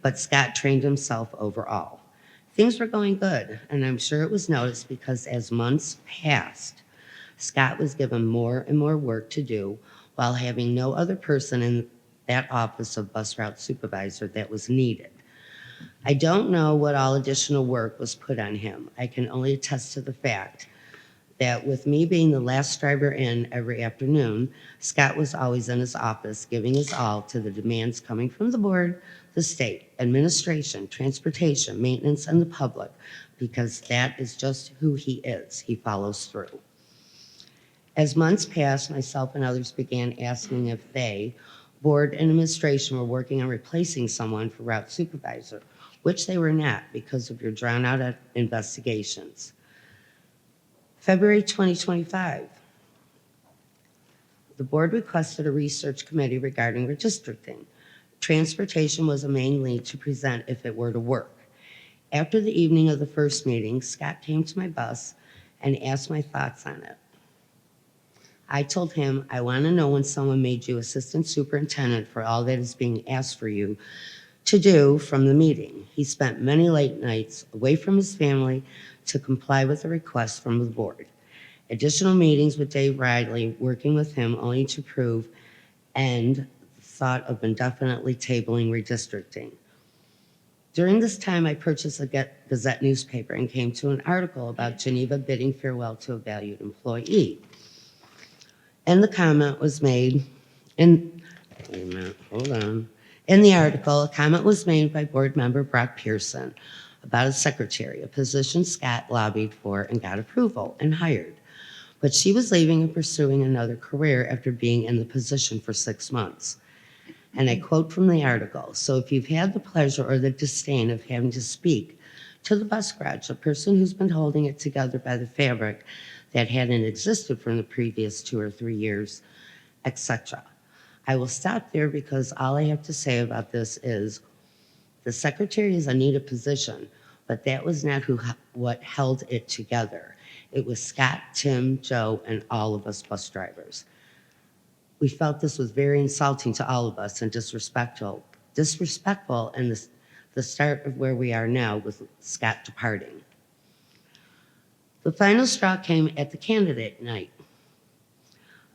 but Scott trained himself overall. Things were going good, and I'm sure it was noticed because as months passed, Scott was given more and more work to do while having no other person in that office of bus route supervisor that was needed. I don't know what all additional work was put on him. I can only attest to the fact that with me being the last driver in every afternoon, Scott was always in his office giving his all to the demands coming from the board, the state, administration, transportation, maintenance, and the public, because that is just who he is. He follows through. As months passed, myself and others began asking if they, board and administration, were working on replacing someone for route supervisor, which they were not because of your drawn-out investigations. February 2025, the board requested a research committee regarding redistricting. Transportation was a main lead to present if it were to work. After the evening of the first meeting, Scott came to my bus and asked my thoughts on it. I told him, I want to know when someone made you assistant superintendent for all that is being asked for you to do from the meeting. He spent many late nights away from his family to comply with the request from the board. Additional meetings with Dave Riley, working with him only to prove and thought of indefinitely tabling redistricting. During this time, I purchased a Gazette newspaper and came to an article about Geneva bidding farewell to a valued employee. And the comment was made in, wait a minute, hold on. In the article, a comment was made by board member Brock Pierson about a secretary, a position Scott lobbied for and got approval and hired. But she was leaving and pursuing another career after being in the position for 6 months. And I quote from the article, so if you've had the pleasure or the disdain of having to speak to the bus garage, a person who's been holding it together by the fabric that hadn't existed from the previous 2 or 3 years, etc. I will stop there because all I have to say about this is the secretary is a needed position, but that was not what held it together. It was Scott, Tim, Joe, and all of us bus drivers. We felt this was very insulting to all of us and disrespectful and the start of where we are now with Scott departing. The final straw came at the candidate night.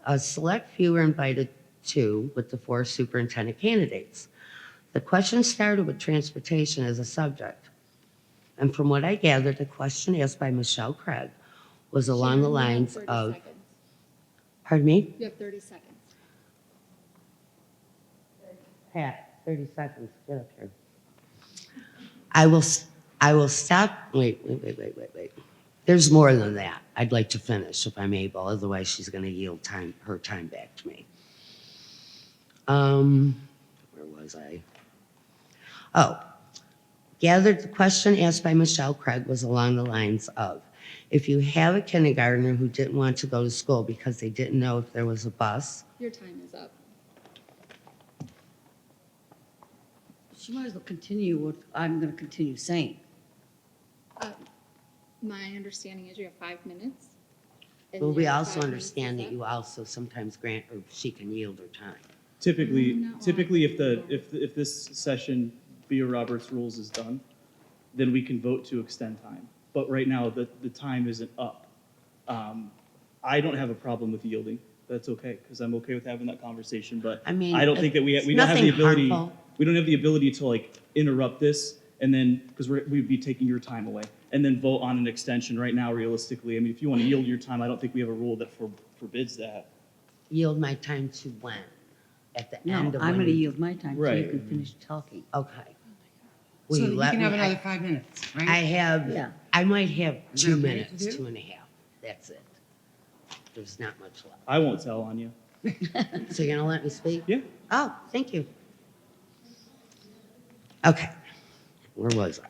A select few were invited to with the 4 superintendent candidates. The question started with transportation as a subject. And from what I gathered, the question asked by Michele Krieg was along the lines of, pardon me? You have 30 seconds. Pat, 30 seconds, get up here. I will stop, wait. There's more than that. I'd like to finish if I'm able, otherwise she's gonna yield her time back to me. Where was I? Oh, gathered the question asked by Michele Krieg was along the lines of, if you have a kindergartner who didn't want to go to school because they didn't know if there was a bus. Your time is up. She might as well continue what I'm going to continue saying. My understanding is you have 5 minutes. and Well, we your also 5 understand minutes that is you also sometimes grant, or she can yield her time. Typically, Not if this session via Robert's rules is done, then we can vote to extend time. But right now, the time isn't up. I don't have a problem with yielding. That's okay, because I'm okay with having that conversation, but I mean, I don't think that we it's don't have the nothing ability. harmful. We don't have the ability to like interrupt this and then, because we'd be taking your time away, and then vote on an extension right now realistically. I mean, if you want to yield your time, I don't think we have a rule that forbids that. Yield my time to when? At the No, end of I'm when going to we- yield my time so you Right. can finish talking. Okay. So Will you let can me- have another 5 minutes, right? I might have Is 2 that okay to minutes, do? 2.5. That's it. There's not much left. I won't tell on you. So you're gonna let me speak? Yeah. Oh, thank you. Okay, where was I?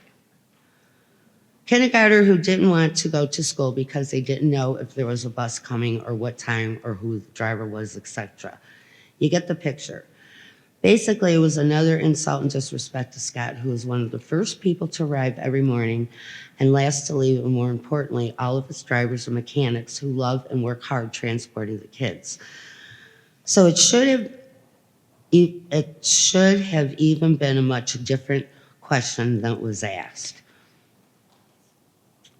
Kindergartner who didn't want to go to school because they didn't know if there was a bus coming or what time or who the driver was, etc. You get the picture. Basically, it was another insult and disrespect to Scott, who was one of the first people to arrive every morning and last to leave, and more importantly, all of his drivers are mechanics who love and work hard transporting the kids. So it should have even been a much different question than was asked.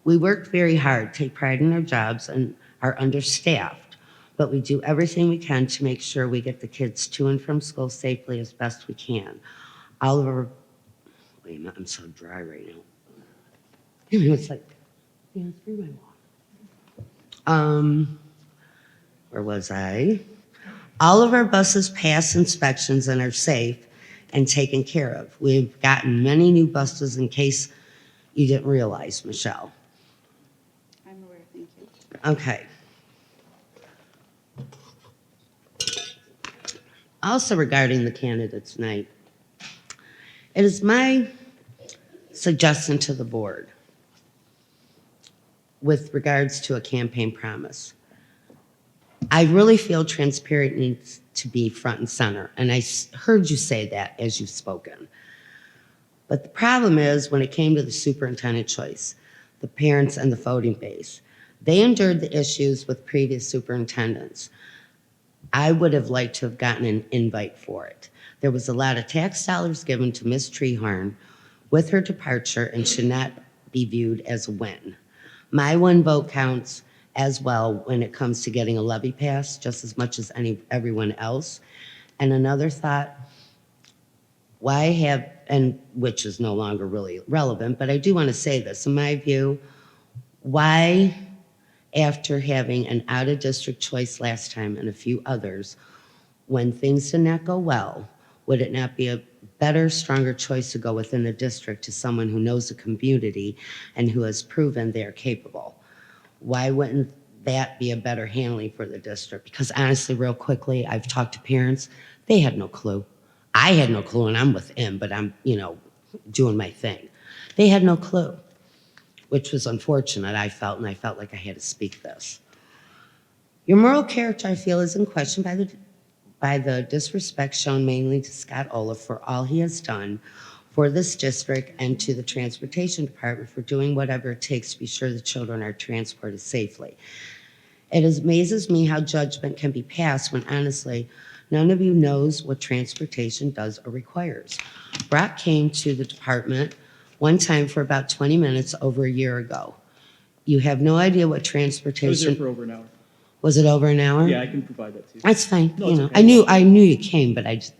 We work very hard, take pride in our jobs, and are understaffed, but we do everything we can to make sure we get the kids to and from school safely as best we can. All of our, wait a minute, I'm so dry right now. It's like, dance through my water. Where was I? All of our buses pass inspections and are safe and taken care of. We've gotten many new buses in case you didn't realize, Michele. I'm aware, thank you. Okay. Also regarding the candidates night, it is my suggestion to the board with regards to a campaign promise. I really feel transparent needs to be front and center, and I heard you say that as you've spoken. But the problem is, when it came to the superintendent choice, the parents and the voting base, they endured the issues with previous superintendents. I would have liked to have gotten an invite for it. There was a lot of tax dollars given to Ms. Treehorn with her departure and should not be viewed as a win. My one vote counts as well when it comes to getting a levy passed, just as much as everyone else. And another thought, why have, and which is no longer really relevant, but I do want to say this, in my view, why, after having an out-of-district choice last time and a few others, when things did not go well, would it not be a better, stronger choice to go within the district to someone who knows the community and who has proven they're capable? Why wouldn't that be a better handling for the district? Because honestly, real quickly, I've talked to parents, they had no clue. I had no clue, and I'm with him, but I'm, doing my thing. They had no clue, which was unfortunate, I felt, and I felt like I had to speak this. Your moral character, I feel, is in question by the disrespect shown mainly to Scott Olaf for all he has done for this district and to the transportation department for doing whatever it takes to be sure the children are transported safely. It amazes me how judgment can be passed when honestly, none of you knows what transportation does or requires. Brock came to the department one time for about 20 minutes over a year ago. You have no idea what transportation. I was there for over an hour. Was it over an hour? Yeah, I can provide that to you. That's fine. No, it's okay. I knew you came, but I just,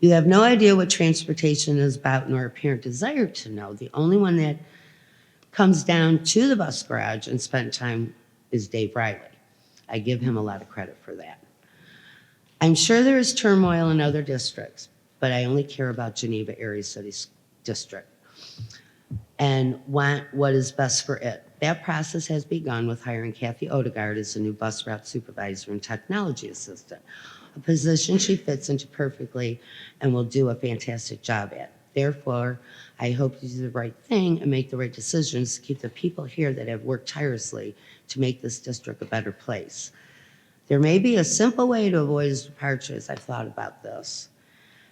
you have no idea what transportation is about, nor a parent desire to know. The only one that comes down to the bus garage and spent time is Dave Riley. I give him a lot of credit for that. I'm sure there is turmoil in other districts, but I only care about Geneva Area City District and want what is best for it. That process has begun with hiring Kathy Odegaard as the new bus route supervisor and technology assistant, a position she fits into perfectly and will do a fantastic job at. Therefore, I hope you do the right thing and make the right decisions to keep the people here that have worked tirelessly to make this district a better place. There may be a simple way to avoid his departure as I've thought about this.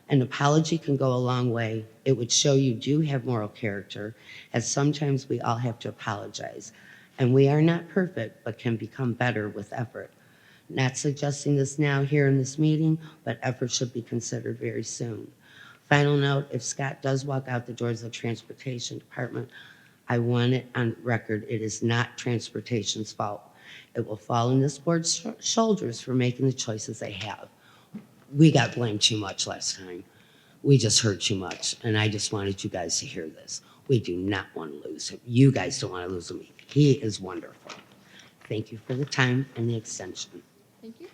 An apology can go a long way. It would show you do have moral character, as sometimes we all have to apologize. And we are not perfect, but can become better with effort. Not suggesting this now here in this meeting, but effort should be considered very soon. Final note, if Scott does walk out the doors of the transportation department, I want it on record, it is not transportation's fault. It will fall on this board's shoulders for making the choices they have. We got blamed too much last time. We just heard too much, and I just wanted you guys to hear this. We do not want to lose him. You guys don't want to lose him. He is wonderful. Thank you for the time and the extension. Thank you.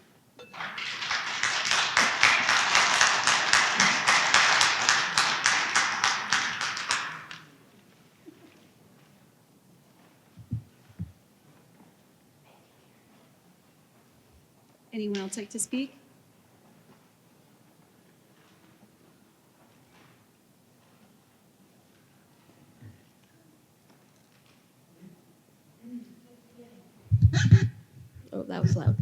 Anyone else like to speak? Oh, that was loud.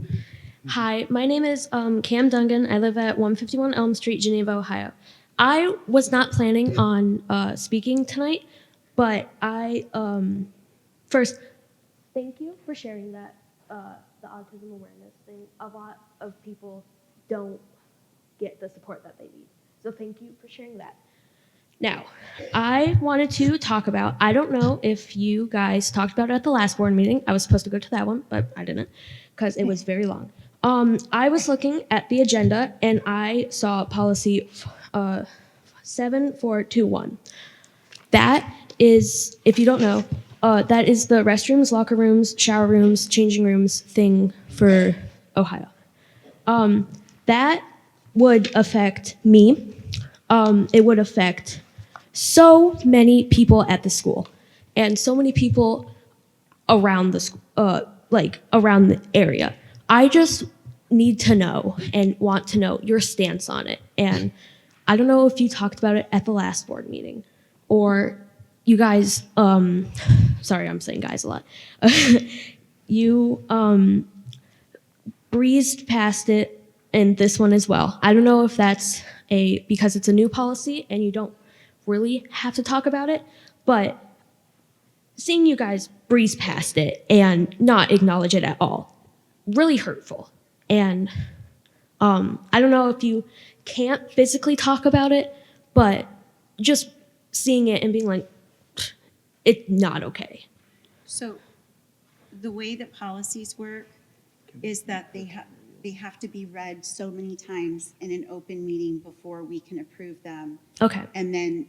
Hi, my name is Cam Dungan. I live at 151 Elm Street, Geneva, Ohio. I was not planning on speaking tonight, but I first thank you for sharing that the autism awareness thing. A lot of people don't get the support that they need, so thank you for sharing that. Now, I wanted to talk about, I don't know if you guys talked about it at the last board meeting. I was supposed to go to that one, but I didn't because it was very long. I was looking at the agenda and I saw policy 7421. That is, if you don't know, that is the restrooms, locker rooms, shower rooms, changing rooms thing for Ohio. That would affect me. It would affect so many people at the school and so many people around the school, around the area. I just need to know and want to know your stance on it. And I don't know if you talked about it at the last board meeting, or you guys, sorry, I'm saying guys a lot. You breezed past it in this one as well. I don't know if that's because it's a new policy and you don't really have to talk about it, but seeing you guys breeze past it and not acknowledge it at all, really hurtful. And I don't know if you can't physically talk about it, but just seeing it and being like, it's not okay. So the way that policies work is that they have to be read so many times in an open meeting before we can approve them. Okay. And then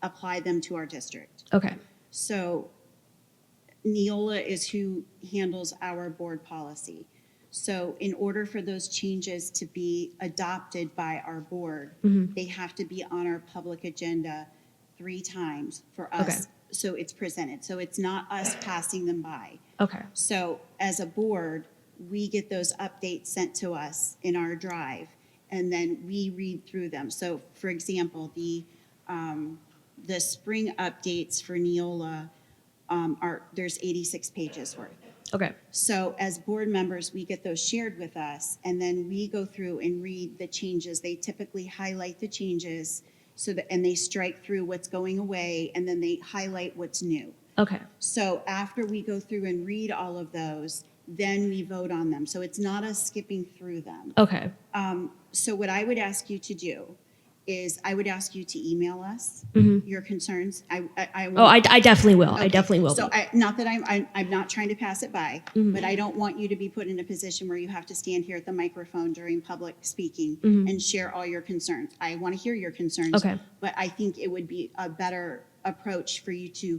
apply them to our district. Okay. So Neola is who handles our board policy. So in order for those changes to be adopted by our board, they have to be on our public agenda 3 times for us. Okay. So it's presented. So it's not us passing them by. Okay. So as a board, we get those updates sent to us in our drive, and then we read through them. So for example, the spring updates for Neola there's 86 pages worth. Okay. So as board members, we get those shared with us, and then we go through and read the changes. They typically highlight the changes and they strike through what's going away, and then they highlight what's new. Okay. So after we go through and read all of those, then we vote on them. So it's not us skipping through them. Okay. So what I would ask you to do is I would ask you to email us your concerns. I definitely will. Okay. I definitely will. So not that I'm not trying to pass it by, but I don't want you to be put in a position where you have to stand here at the microphone during public speaking and share all your concerns. I want to hear your concerns. Okay. But I think it would be a better approach for you to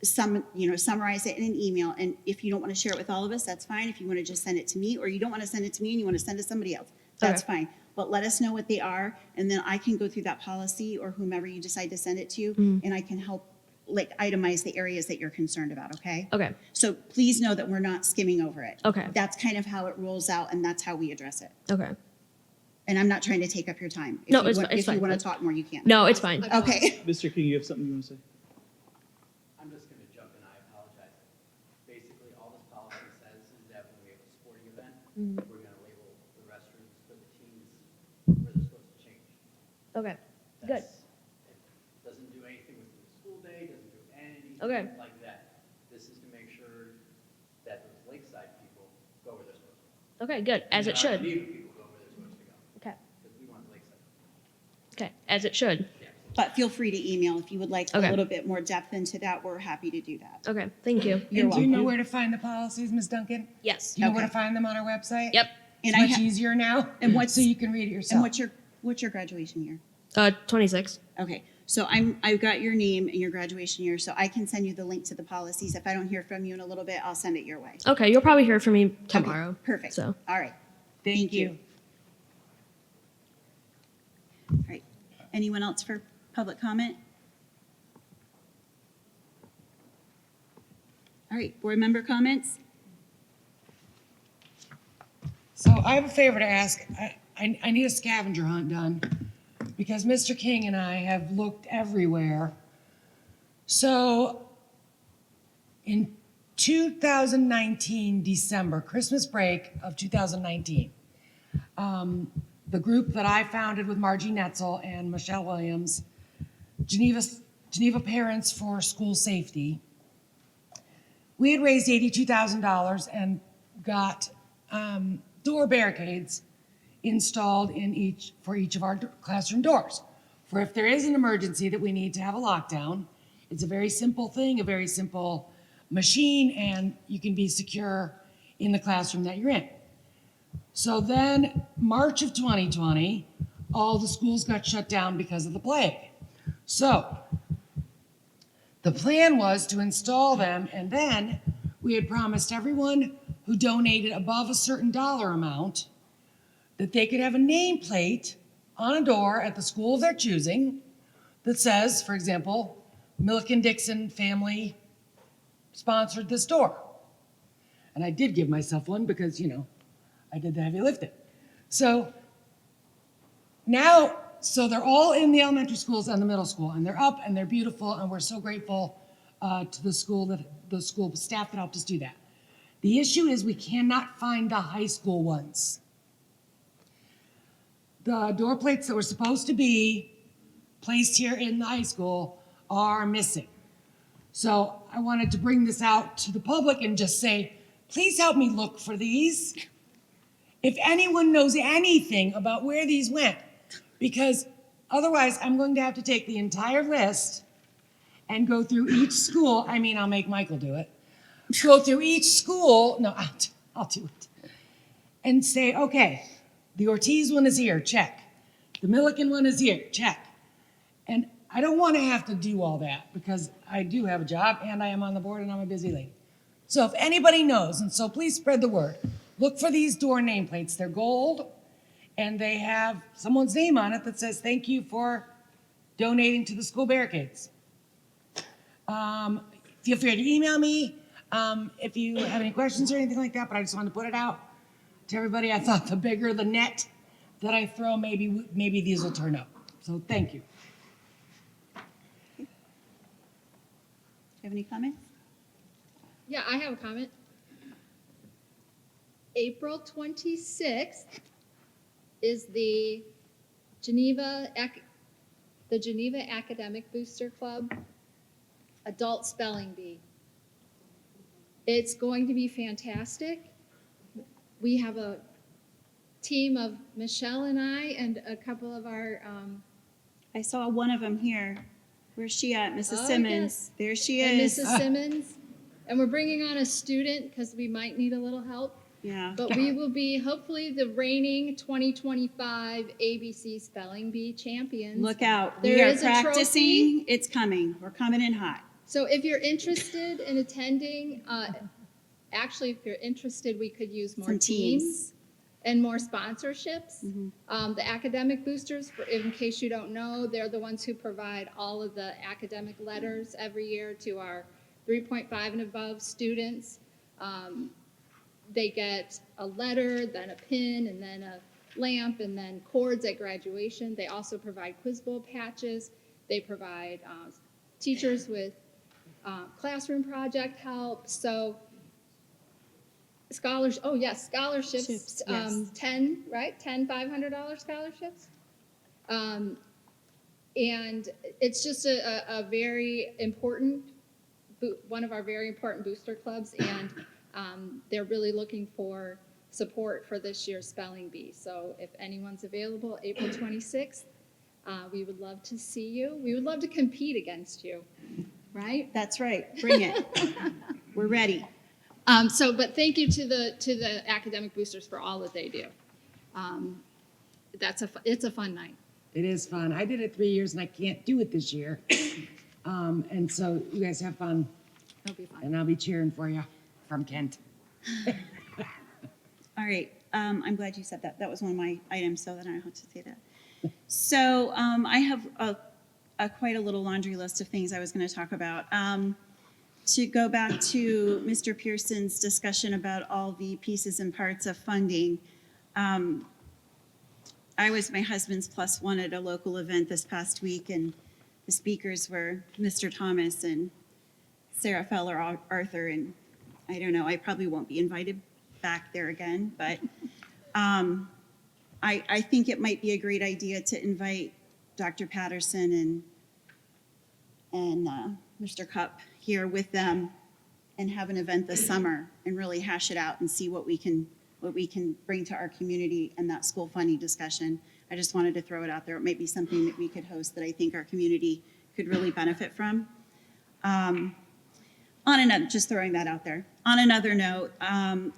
summarize it in an email. And if you don't want to share it with all of us, that's fine. If you want to just send it to me, or you don't want to send it to me and you want to send it to somebody else, that's fine. But let us know what they are, and then I can go through that policy or whomever you decide to send it to, and I can help itemize the areas that you're concerned about, okay? Okay. So please know that we're not skimming over it. Okay. That's kind of how it rolls out, and that's how we address it. Okay. And I'm not trying to take up your time. No, it's If fine. you want to talk more, you can. No, it's fine. Okay. Mr. King, you have something you want to say? I'm just going to jump in. I apologize. Basically, all this policy says is that when we have a sporting event, we're going to label the restrooms for the teams where they're supposed to change. Okay. Good. It doesn't do anything with the school day, doesn't do anything like that. This is to make sure that those lakeside people go where they're supposed to go. Okay, good. As it should. Geneva people go where they're supposed to go. Okay. Because we want lakeside. Okay. As it should. But feel free to email if you would like a Okay. little bit more depth into that. We're happy to do that. Okay. Thank you. You're And do you welcome. know where to find the policies, Ms. Duncan? Yes. Do you know where Okay. to find them on our website? Yep. It's And I much ha- easier now, And what's so you can read it yourself. And what's your graduation year? 26. Okay, so I've got your name and your graduation year, so I can send you the link to the policies. If I don't hear from you in a little bit, I'll send it your way. Okay. You'll probably hear from me tomorrow. Okay, perfect. So. All right. Thank you. All right. Anyone else for public comment? All right, board member comments? So I have a favor to ask. I need a scavenger hunt done because Mr. King and I have looked everywhere. So in 2019, December, Christmas break of 2019, the group that I founded with Margie Netzel and Michele Williams, Geneva Parents for School Safety, we had raised $82,000 and got door barricades installed for each of our classroom doors. For if there is an emergency that we need to have a lockdown, it's a very simple thing, a very simple machine, and you can be secure in the classroom that you're in. So then, March of 2020, all the schools got shut down because of the plague. So the plan was to install them, and then we had promised everyone who donated above a certain dollar amount that they could have a nameplate on a door at the school of their choosing that says, for example, Milliken Dixon family sponsored this door. And I did give myself one because, I did the heavy lifting. So now So they're all in the elementary schools and the middle school, and they're up and they're beautiful, and we're so grateful to the school staff that helped us do that. The issue is we cannot find the high school ones. The door plates that were supposed to be placed here in the high school are missing. So I wanted to bring this out to the public and just say, please help me look for these. If anyone knows anything about where these went, because otherwise I'm going to have to take the entire list and go through each school. I mean, I'll make Michael do it. Go through each school. No, I'll do it. And say, okay, the Ortiz one is here, check. The Milliken one is here, check. And I don't want to have to do all that because I do have a job and I am on the board and I'm a busy lady. So if anybody knows, and so please spread the word, look for these door nameplates. They're gold and they have someone's name on it that says, thank you for donating to the school barricades. Feel free to email me if you have any questions or anything like that, but I just wanted to put it out to everybody. I thought the bigger the net that I throw, maybe these will turn up. So thank you. Do you have any comments? Yeah, I have a comment. April 26th is the Geneva Academic Booster Club Adult Spelling Bee. It's going to be fantastic. We have a team of Michele and I and a couple of our... I saw one of them here. Where's she at? Mrs. Oh, Simmons. yes. There she And is. Mrs. Simmons. And we're bringing on a student because we might need a little help. Yeah. But we will be hopefully the reigning 2025 ABC Spelling Bee champions. Look out. There We are is a trophy. practicing. It's coming. We're coming in hot. So if you're interested in attending, actually, if you're interested, we could use more Some teams and more sponsorships. The academic boosters, in case you don't know, they're the ones who provide all of the academic letters every year to our 3.5 and above students. They get a letter, then a pin, and then a lamp, and then cords at graduation. They also provide quiz bowl patches. They provide teachers with classroom project help. So scholarships, scholarships, Yes. 10 $500 scholarships. And it's just a very important, one of our very important booster clubs, and they're really looking for support for this year's spelling bee. So if anyone's available, April 26th, we would love to see you. We would love to compete against you, right? That's right. Bring it. We're ready. But thank you to the academic boosters for all that they do. It's a fun night. It is fun. I did it 3 years and I can't do it this year. And so you guys have fun. It'll be fun. And I'll be cheering for you from Kent. All right. I'm glad you said that. That was one of my items, so that I don't have to say that. So I have quite a little laundry list of things I was going to talk about. To go back to Mr. Pierson's discussion about all the pieces and parts of funding, I was my husband's plus one at a local event this past week, and the speakers were Mr. Thomas and Sarah Feller Arthur, and I don't know, I probably won't be invited back there again, but I think it might be a great idea to invite Dr. Patterson and Mr. Cupp here with them and have an event this summer and really hash it out and see what we can bring to our community and that school funding discussion. I just wanted to throw it out there. It might be something that we could host that I think our community could really benefit from. Just throwing that out there. On another note,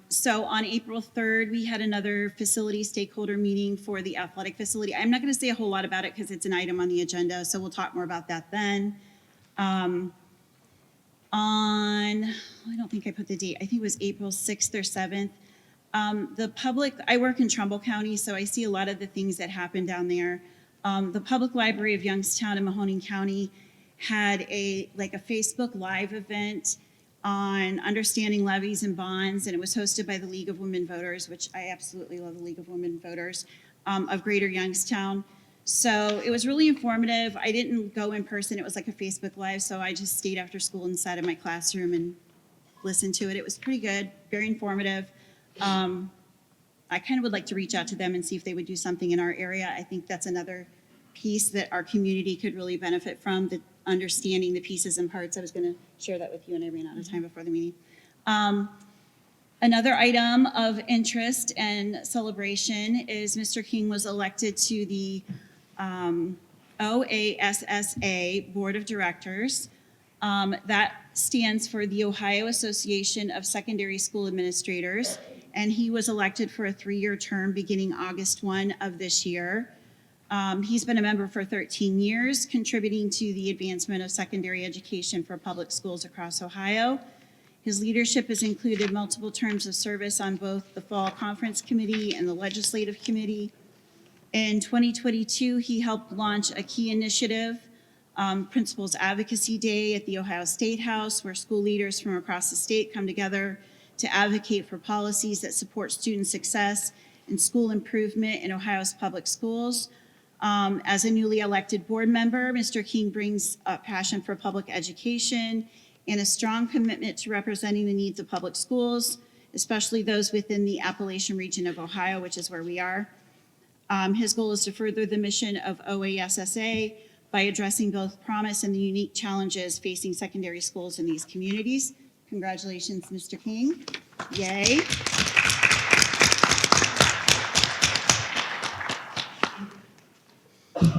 so on April 3rd, we had another facility stakeholder meeting for the athletic facility. I'm not going to say a whole lot about it because it's an item on the agenda, so we'll talk more about that then. I don't think I put the date. I think it was April 6th or 7th. I work in Trumbull County, so I see a lot of the things that happen down there. The Public Library of Youngstown in Mahoning County had a Facebook Live event on understanding levies and bonds, and it was hosted by the League of Women Voters, which I absolutely love the League of Women Voters of Greater Youngstown. So it was really informative. I didn't go in person. It was like a Facebook Live, so I just stayed after school inside of my classroom and listened to it. It was pretty good, very informative. I kind of would like to reach out to them and see if they would do something in our area. I think that's another piece that our community could really benefit from, the understanding the pieces and parts. I was going to share that with you, and I ran out of time before the meeting. Another item of interest and celebration is Mr. King was elected to the OASSA Board of Directors. That stands for the Ohio Association of Secondary School Administrators, and he was elected for a 3-year term beginning August 1 of this year. He's been a member for 13 years, contributing to the advancement of secondary education for public schools across Ohio. His leadership has included multiple terms of service on both the Fall Conference Committee and the Legislative Committee. In 2022, he helped launch a key initiative, Principals Advocacy Day at the Ohio State House, where school leaders from across the state come together to advocate for policies that support student success and school improvement in Ohio's public schools. As a newly elected board member, Mr. King brings a passion for public education and a strong commitment to representing the needs of public schools, especially those within the Appalachian region of Ohio, which is where we are. His goal is to further the mission of OASSA by addressing both promise and the unique challenges facing secondary schools in these communities. Congratulations, Mr. King. Yay.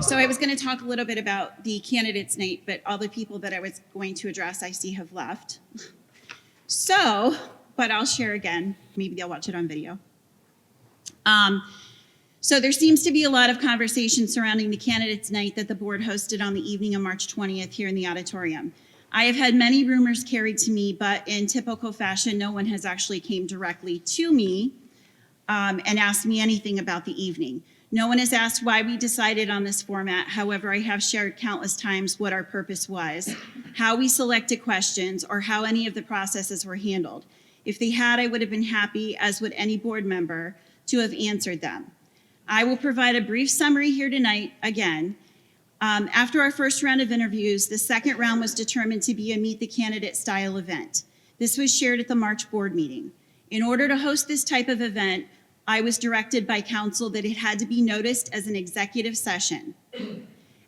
So I was going to talk a little bit about the candidates night, but all the people that I was going to address I see have left. So, but I'll share again. Maybe they'll watch it on video. So there seems to be a lot of conversation surrounding the candidates night that the board hosted on the evening of March 20th here in the auditorium. I have had many rumors carried to me, but in typical fashion, no one has actually came directly to me and asked me anything about the evening. No one has asked why we decided on this format. However, I have shared countless times what our purpose was, how we selected questions, or how any of the processes were handled. If they had, I would have been happy, as would any board member, to have answered them. I will provide a brief summary here tonight again. After our first round of interviews, the second round was determined to be a Meet the Candidate style event. This was shared at the March board meeting. In order to host this type of event, I was directed by council that it had to be noticed as an executive session.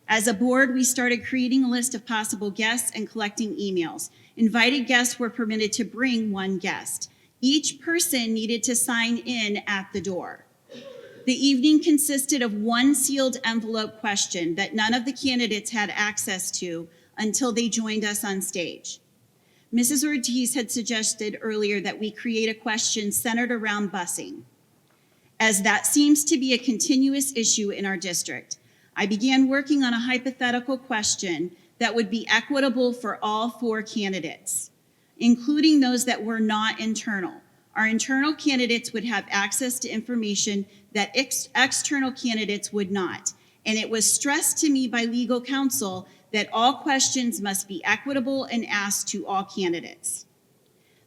As a board, we started creating a list of possible guests and collecting emails. Invited guests were permitted to bring one guest. Each person needed to sign in at the door. The evening consisted of one sealed envelope question that none of the candidates had access to until they joined us on stage. Mrs. Ortiz had suggested earlier that we create a question centered around busing, as that seems to be a continuous issue in our district. I began working on a hypothetical question that would be equitable for all 4 candidates, including those that were not internal. Our internal candidates would have access to information that external candidates would not. And it was stressed to me by legal counsel that all questions must be equitable and asked to all candidates.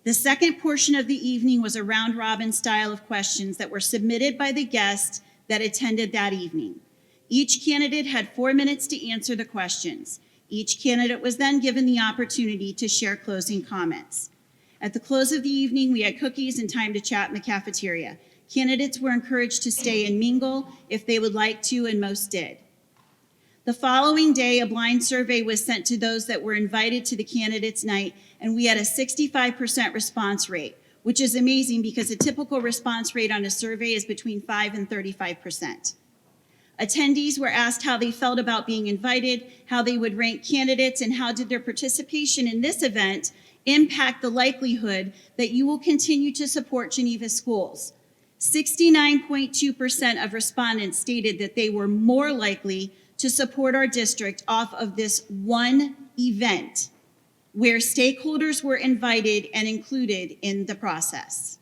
The second portion of the evening was a round-robin style of questions that were submitted by the guests that attended that evening. Each candidate had 4 minutes to answer the questions. Each candidate was then given the opportunity to share closing comments. At the close of the evening, we had cookies and time to chat in the cafeteria. Candidates were encouraged to stay and mingle if they would like to, and most did. The following day, a blind survey was sent to those that were invited to the candidates' night, and we had a 65% response rate, which is amazing because a typical response rate on a survey is between 5 and 35%. Attendees were asked how they felt about being invited, how they would rank candidates, and how did their participation in this event impact the likelihood that you will continue to support Geneva schools. 69.2% of respondents stated that they were more likely to support our district off of this one event where stakeholders were invited and included in the process.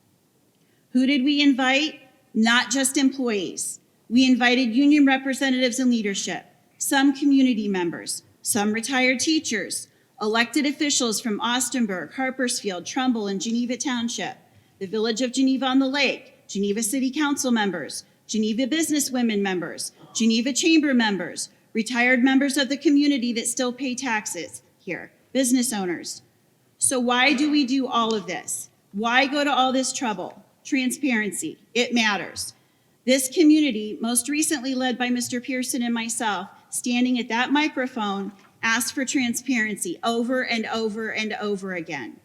Who did we invite? Not just employees. We invited union representatives and leadership, some community members, some retired teachers, elected officials from Austinburg, Harpersfield, Trumbull, and Geneva Township, the Village of Geneva on the Lake, Geneva City Council members, Geneva businesswomen members, Geneva Chamber members, retired members of the community that still pay taxes here, business owners. So why do we do all of this? Why go to all this trouble? Transparency, it matters. This community, most recently led by Mr. Pierson and myself, standing at that microphone, asked for transparency over and over and over again.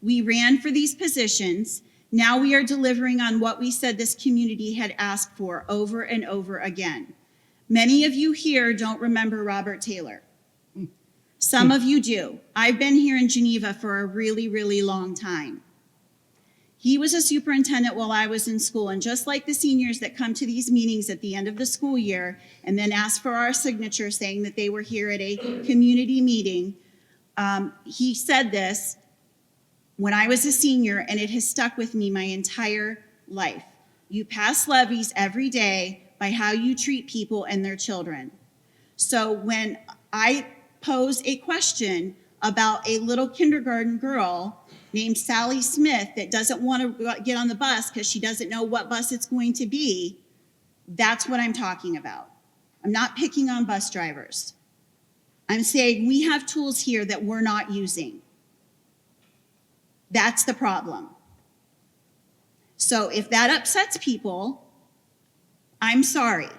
We ran for these positions. Now we are delivering on what we said this community had asked for over and over again. Many of you here don't remember Robert Taylor. Some of you do. I've been here in Geneva for a really, really long time. He was a superintendent while I was in school, and just like the seniors that come to these meetings at the end of the school year and then ask for our signature saying that they were here at a community meeting, he said this when I was a senior, and it has stuck with me my entire life. You pass levies every day by how you treat people and their children. So when I posed a question about a little kindergarten girl named Sally Smith that doesn't want to get on the bus because she doesn't know what bus it's going to be, that's what I'm talking about. I'm not picking on bus drivers. I'm saying we have tools here that we're not using. That's the problem. So if that upsets people, I'm sorry.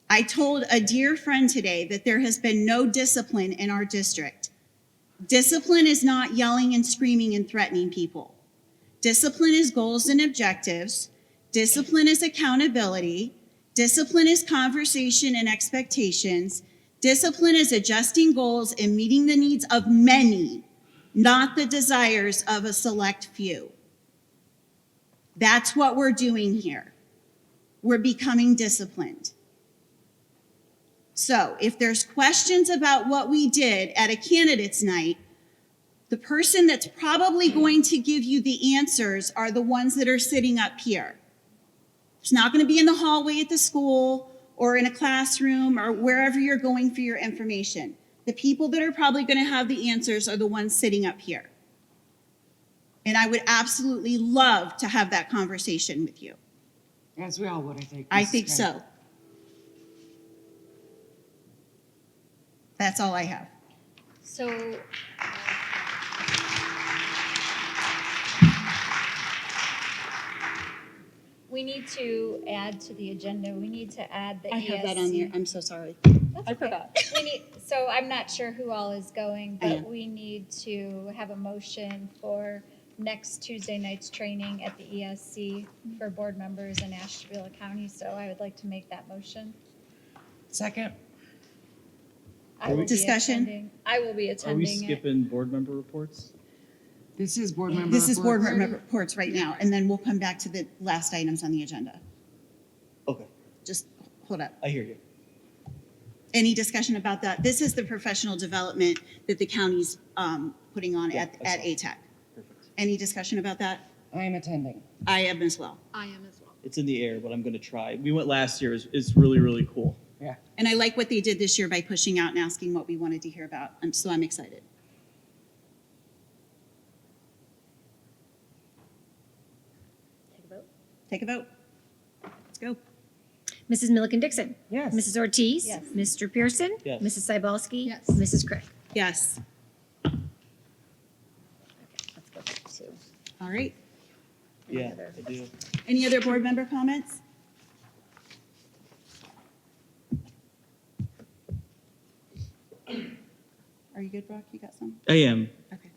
I told a dear friend today that there has been no discipline in our district. Discipline is not yelling and screaming and threatening people. Discipline is goals and objectives. Discipline is accountability. Discipline is conversation and expectations. Discipline is adjusting goals and meeting the needs of many, not the desires of a select few. That's what we're doing here. We're becoming disciplined. So if there's questions about what we did at a candidates night, the person that's probably going to give you the answers are the ones that are sitting up here. It's not going to be in the hallway at the school or in a classroom or wherever you're going for your information. The people that are probably going to have the answers are the ones sitting up here. And I would absolutely love to have that conversation with you. As we all would, I think. I think so. That's all I have. So we need to add to the agenda, we need to add the ESC. I have that on there. I'm so sorry. I forgot. So I'm not sure who all is going, but we need to have a motion for next Tuesday night's training at the ESC for board members in Ashtabula County. So I would like to make that motion. Second. I will Discussion? Be attending. I will be Are attending we skipping board member reports? This is board member This is board reports. member reports right now, and then we'll come back to the last items on the agenda. Okay, Just hold up. I hear you. Any discussion about that? This is the professional development that the county's putting on at ATEC. Perfect. Any discussion about that? I am attending. I am as well. I am as well. It's in the air, but I'm going to try. We went last year. It's really, really cool. Yeah. And I like what they did this year by pushing out and asking what we wanted to hear about. So I'm excited. Take a vote. Take a vote. Let's go. Mrs. Milliken Dixon. Yes. Mrs. Ortiz. Yes. Mr. Pierson. Yes. Mrs. Cybulski. Yes. Mrs. Krieg. Yes. Okay, let's go back to. All right. Yeah, I do. Any other board member comments? Are you good, Brock? You got some? I am. Okay.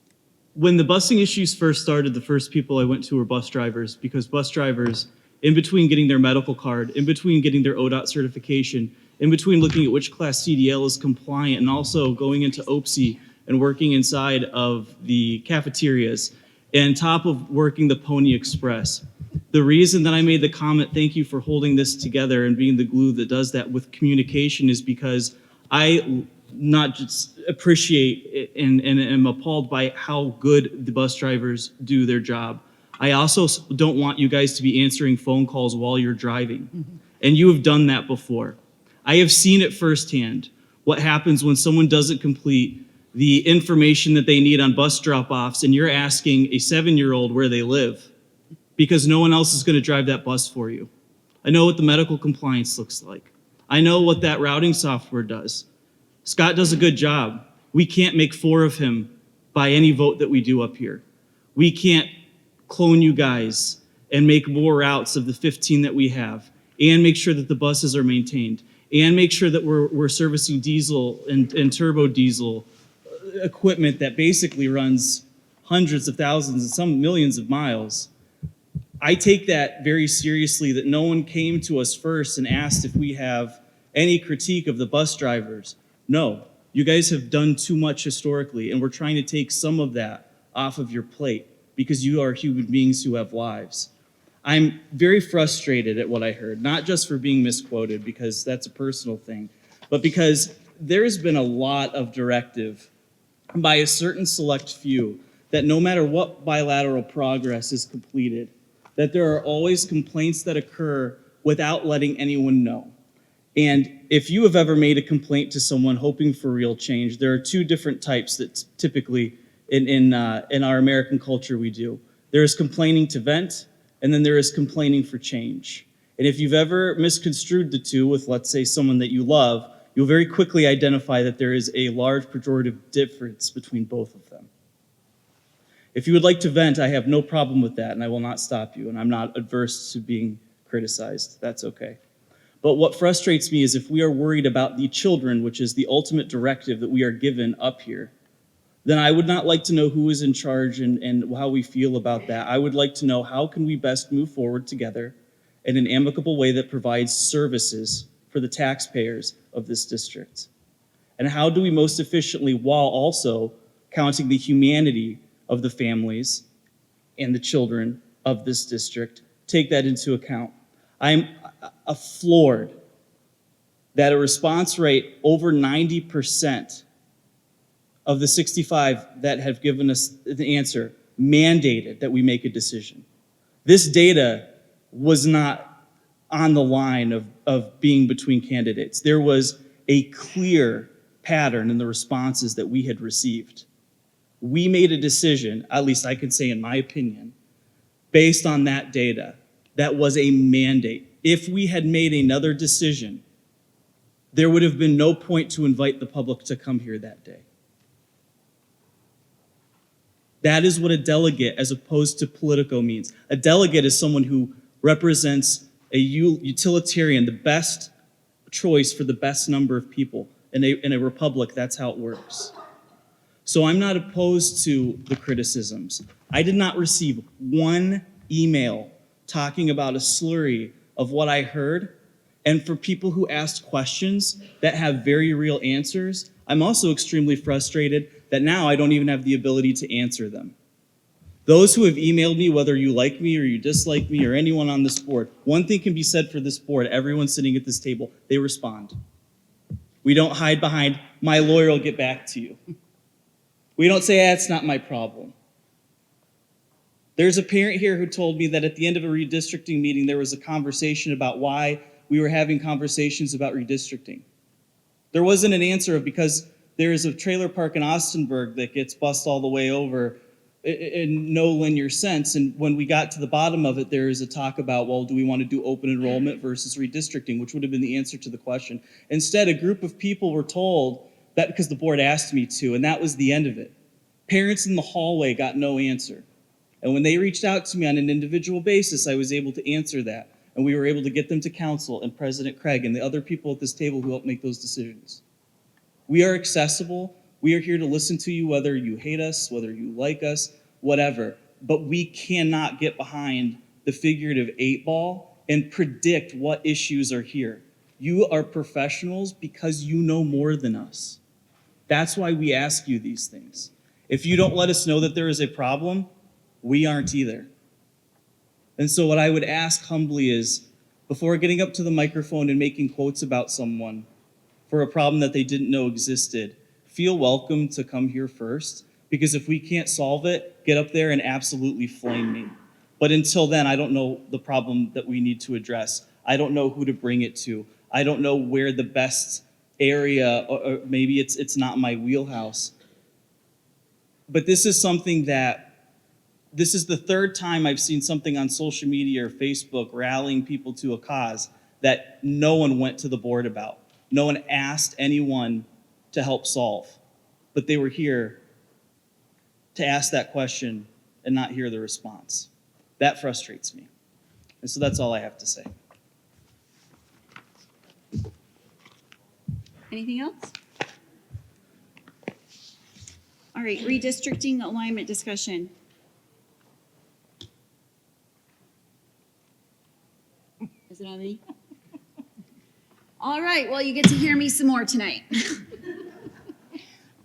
When the busing issues first started, the first people I went to were bus drivers, because bus drivers, in between getting their medical card, in between getting their ODOT certification, in between looking at which class CDL is compliant, and also going into OPSI and working inside of the cafeterias, and top of working the Pony Express. The reason that I made the comment, thank you for holding this together and being the glue that does that with communication, is because I not just appreciate it and am appalled by how good the bus drivers do their job. I also don't want you guys to be answering phone calls while you're driving. And you have done that before. I have seen it firsthand, what happens when someone doesn't complete the information that they need on bus drop-offs and you're asking a 7-year-old where they live because no one else is going to drive that bus for you. I know what the medical compliance looks like. I know what that routing software does. Scott does a good job. We can't make 4 of him by any vote that we do up here. We can't clone you guys and make more routes of the 15 that we have, and make sure that the buses are maintained, and make sure that we're servicing diesel and turbo diesel equipment that basically runs hundreds of thousands and some millions of miles. I take that very seriously, that no one came to us first and asked if we have any critique of the bus drivers. No, you guys have done too much historically, and we're trying to take some of that off of your plate because you are human beings who have lives. I'm very frustrated at what I heard, not just for being misquoted, because that's a personal thing, but because there's been a lot of directive by a certain select few that no matter what bilateral progress is completed, that there are always complaints that occur without letting anyone know. And if you have ever made a complaint to someone hoping for real change, there are 2 different types that typically in our American culture we do. There is complaining to vent, and then there is complaining for change. And if you've ever misconstrued the 2 with, let's say, someone that you love, you'll very quickly identify that there is a large pejorative difference between both of them. If you would like to vent, I have no problem with that, and I will not stop you, and I'm not adverse to being criticized. That's okay. But what frustrates me is if we are worried about the children, which is the ultimate directive that we are given up here, then I would not like to know who is in charge and how we feel about that. I would like to know how can we best move forward together in an amicable way that provides services for the taxpayers of this district. And how do we most efficiently, while also counting the humanity of the families and the children of this district, take that into account. I'm floored that a response rate over 90% of the 65 that have given us the answer mandated that we make a decision. This data was not on the line of being between candidates. There was a clear pattern in the responses that we had received. We made a decision, at least I could say in my opinion, based on that data. That was a mandate. If we had made another decision, there would have been no point to invite the public to come here that day. That is what a delegate, as opposed to politico, means. A delegate is someone who represents a utilitarian, the best choice for the best number of people. In a republic, that's how it works. So I'm not opposed to the criticisms. I did not receive one email talking about a slurry of what I heard. And for people who asked questions that have very real answers, I'm also extremely frustrated that now I don't even have the ability to answer them. Those who have emailed me, whether you like me or you dislike me or anyone on this board, one thing can be said for this board, everyone sitting at this table, they respond. We don't hide behind, my lawyer will get back to you. We don't say, it's not my problem. There's a parent here who told me that at the end of a redistricting meeting, there was a conversation about why we were having conversations about redistricting. There wasn't an answer of because there is a trailer park in Austinburg that gets bussed all the way over in no linear sense. And when we got to the bottom of it, there is a talk about, well, do we want to do open enrollment versus redistricting, which would have been the answer to the question. Instead, a group of people were told that because the board asked me to, and that was the end of it. Parents in the hallway got no answer. And when they reached out to me on an individual basis, I was able to answer that. And we were able to get them to council and President Krieg and the other people at this table who helped make those decisions. We are accessible. We are here to listen to you, whether you hate us, whether you like us, whatever. But we cannot get behind the figurative 8-ball and predict what issues are here. You are professionals because you know more than us. That's why we ask you these things. If you don't let us know that there is a problem, we aren't either. And so what I would ask humbly is, before getting up to the microphone and making quotes about someone for a problem that they didn't know existed, feel welcome to come here first, because if we can't solve it, get up there and absolutely flame me. But until then, I don't know the problem that we need to address. I don't know who to bring it to. I don't know where the best area, or maybe it's not my wheelhouse. But this is something that This is the third time I've seen something on social media or Facebook rallying people to a cause that no one went to the board about. No one asked anyone to help solve, but they were here to ask that question and not hear the response. That frustrates me. And so that's all I have to say. Anything else? All right, redistricting alignment discussion. Is it on me? All right, well, you get to hear me some more tonight.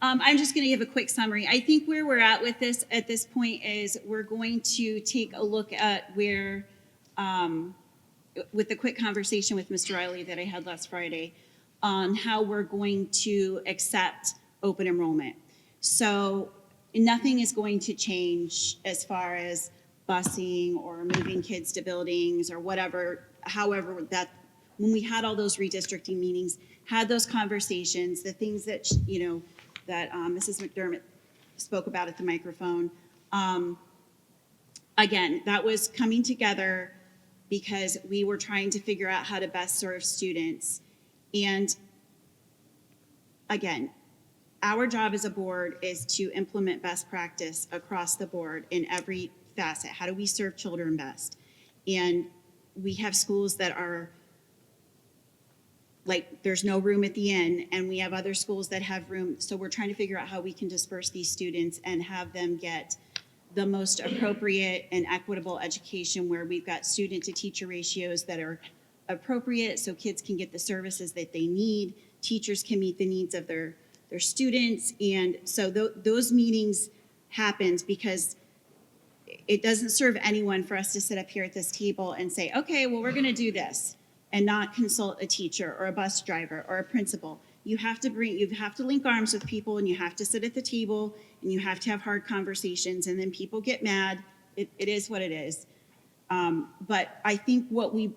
I'm just going to give a quick summary. I think where we're at with this at this point is we're going to take a look at where, with the quick conversation with Mr. Riley that I had last Friday, on how we're going to accept open enrollment. So nothing is going to change as far as busing or moving kids to buildings or whatever, however that, when we had all those redistricting meetings, had those conversations, the things that, that Mrs. McDermott spoke about at the microphone. Again, that was coming together because we were trying to figure out how to best serve students. And again, our job as a board is to implement best practice across the board in every facet. How do we serve children best? And we have schools that are like, there's no room at the inn, and we have other schools that have room. So we're trying to figure out how we can disperse these students and have them get the most appropriate and equitable education, where we've got student to teacher ratios that are appropriate so kids can get the services that they need, teachers can meet the needs of their students. And so those meetings happened because it doesn't serve anyone for us to sit up here at this table and say, okay, well, we're going to do this, and not consult a teacher or a bus driver or a principal. You have to link arms with people, and you have to sit at the table, and you have to have hard conversations, and then people get mad. It is what it is. But I think what we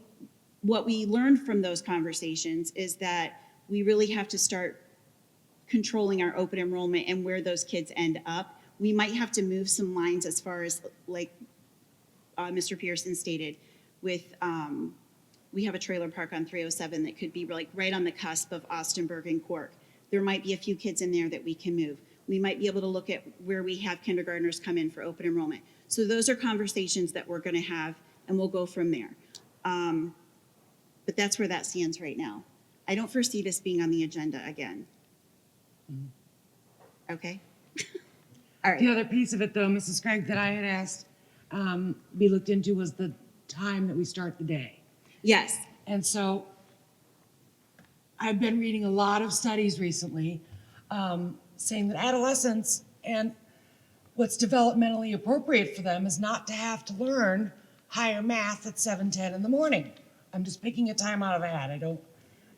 learned from those conversations is that we really have to start controlling our open enrollment and where those kids end up. We might have to move some lines as far as, like Mr. Pierson stated, with we have a trailer park on 307 that could be like right on the cusp of Austinburg and Cork. There might be a few kids in there that we can move. We might be able to look at where we have kindergartners come in for open enrollment. So those are conversations that we're going to have, and we'll go from there. But that's where that stands right now. I don't foresee this being on the agenda again. Okay? All right. The other piece of it, though, Mrs. Krieg, that I had asked be looked into was the time that we start the day. Yes. And so I've been reading a lot of studies recently saying that adolescents and what's developmentally appropriate for them is not to have to learn higher math at 7:10 in the morning. I'm just picking a time out of a hat. I don't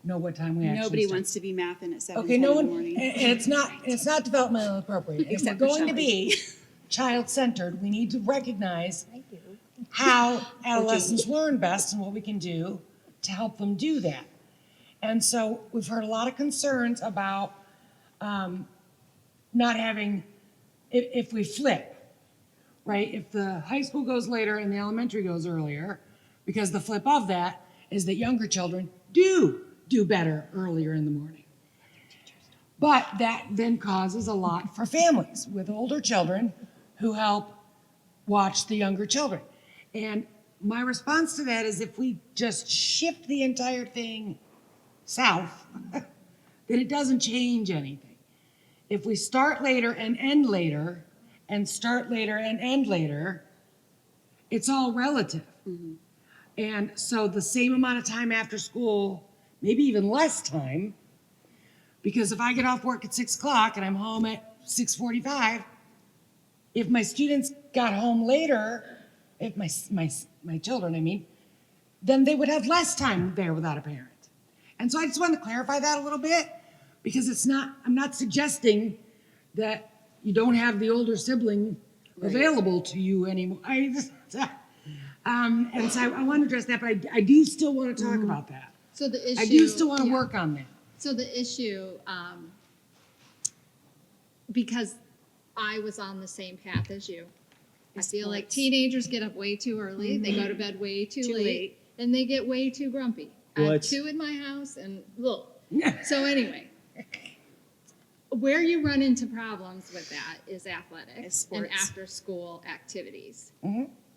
know what time we actually Nobody start. wants to be mathing at 7:10 Okay, in no the one, morning. and it's not developmentally appropriate. If we're Except for going to Shelley. be child-centered, we need to recognize how adolescents learn best and what we can do to help them do that. And so we've heard a lot of concerns about not having, if we flip, right? If the high school goes later and the elementary goes earlier, because the flip of that is that younger children do better earlier in the morning. But that then causes a lot for families with older children who help watch the younger children. And my response to that is, if we just shift the entire thing south, then it doesn't change anything. If we start later and end later, and start later and end later, it's all relative. Mm-hmm. And so the same amount of time after school, maybe even less time, because if I get off work at 6 o'clock and I'm home at 6:45, if my students got home later, if my children, I mean, then they would have less time there without a parent. And so I just wanted to clarify that a little bit, because I'm not suggesting that you don't have the older sibling available to you anymore. And so I want to address that, but I do still want to talk about that. So the issue. I do still want to work on that. So the issue, because I was on the same path as you, I feel like teenagers get up way too early. They go to bed way too late, and they get way too grumpy. I have What? 2 in my house, and look. So anyway, where you run into problems with that is athletics and after-school activities,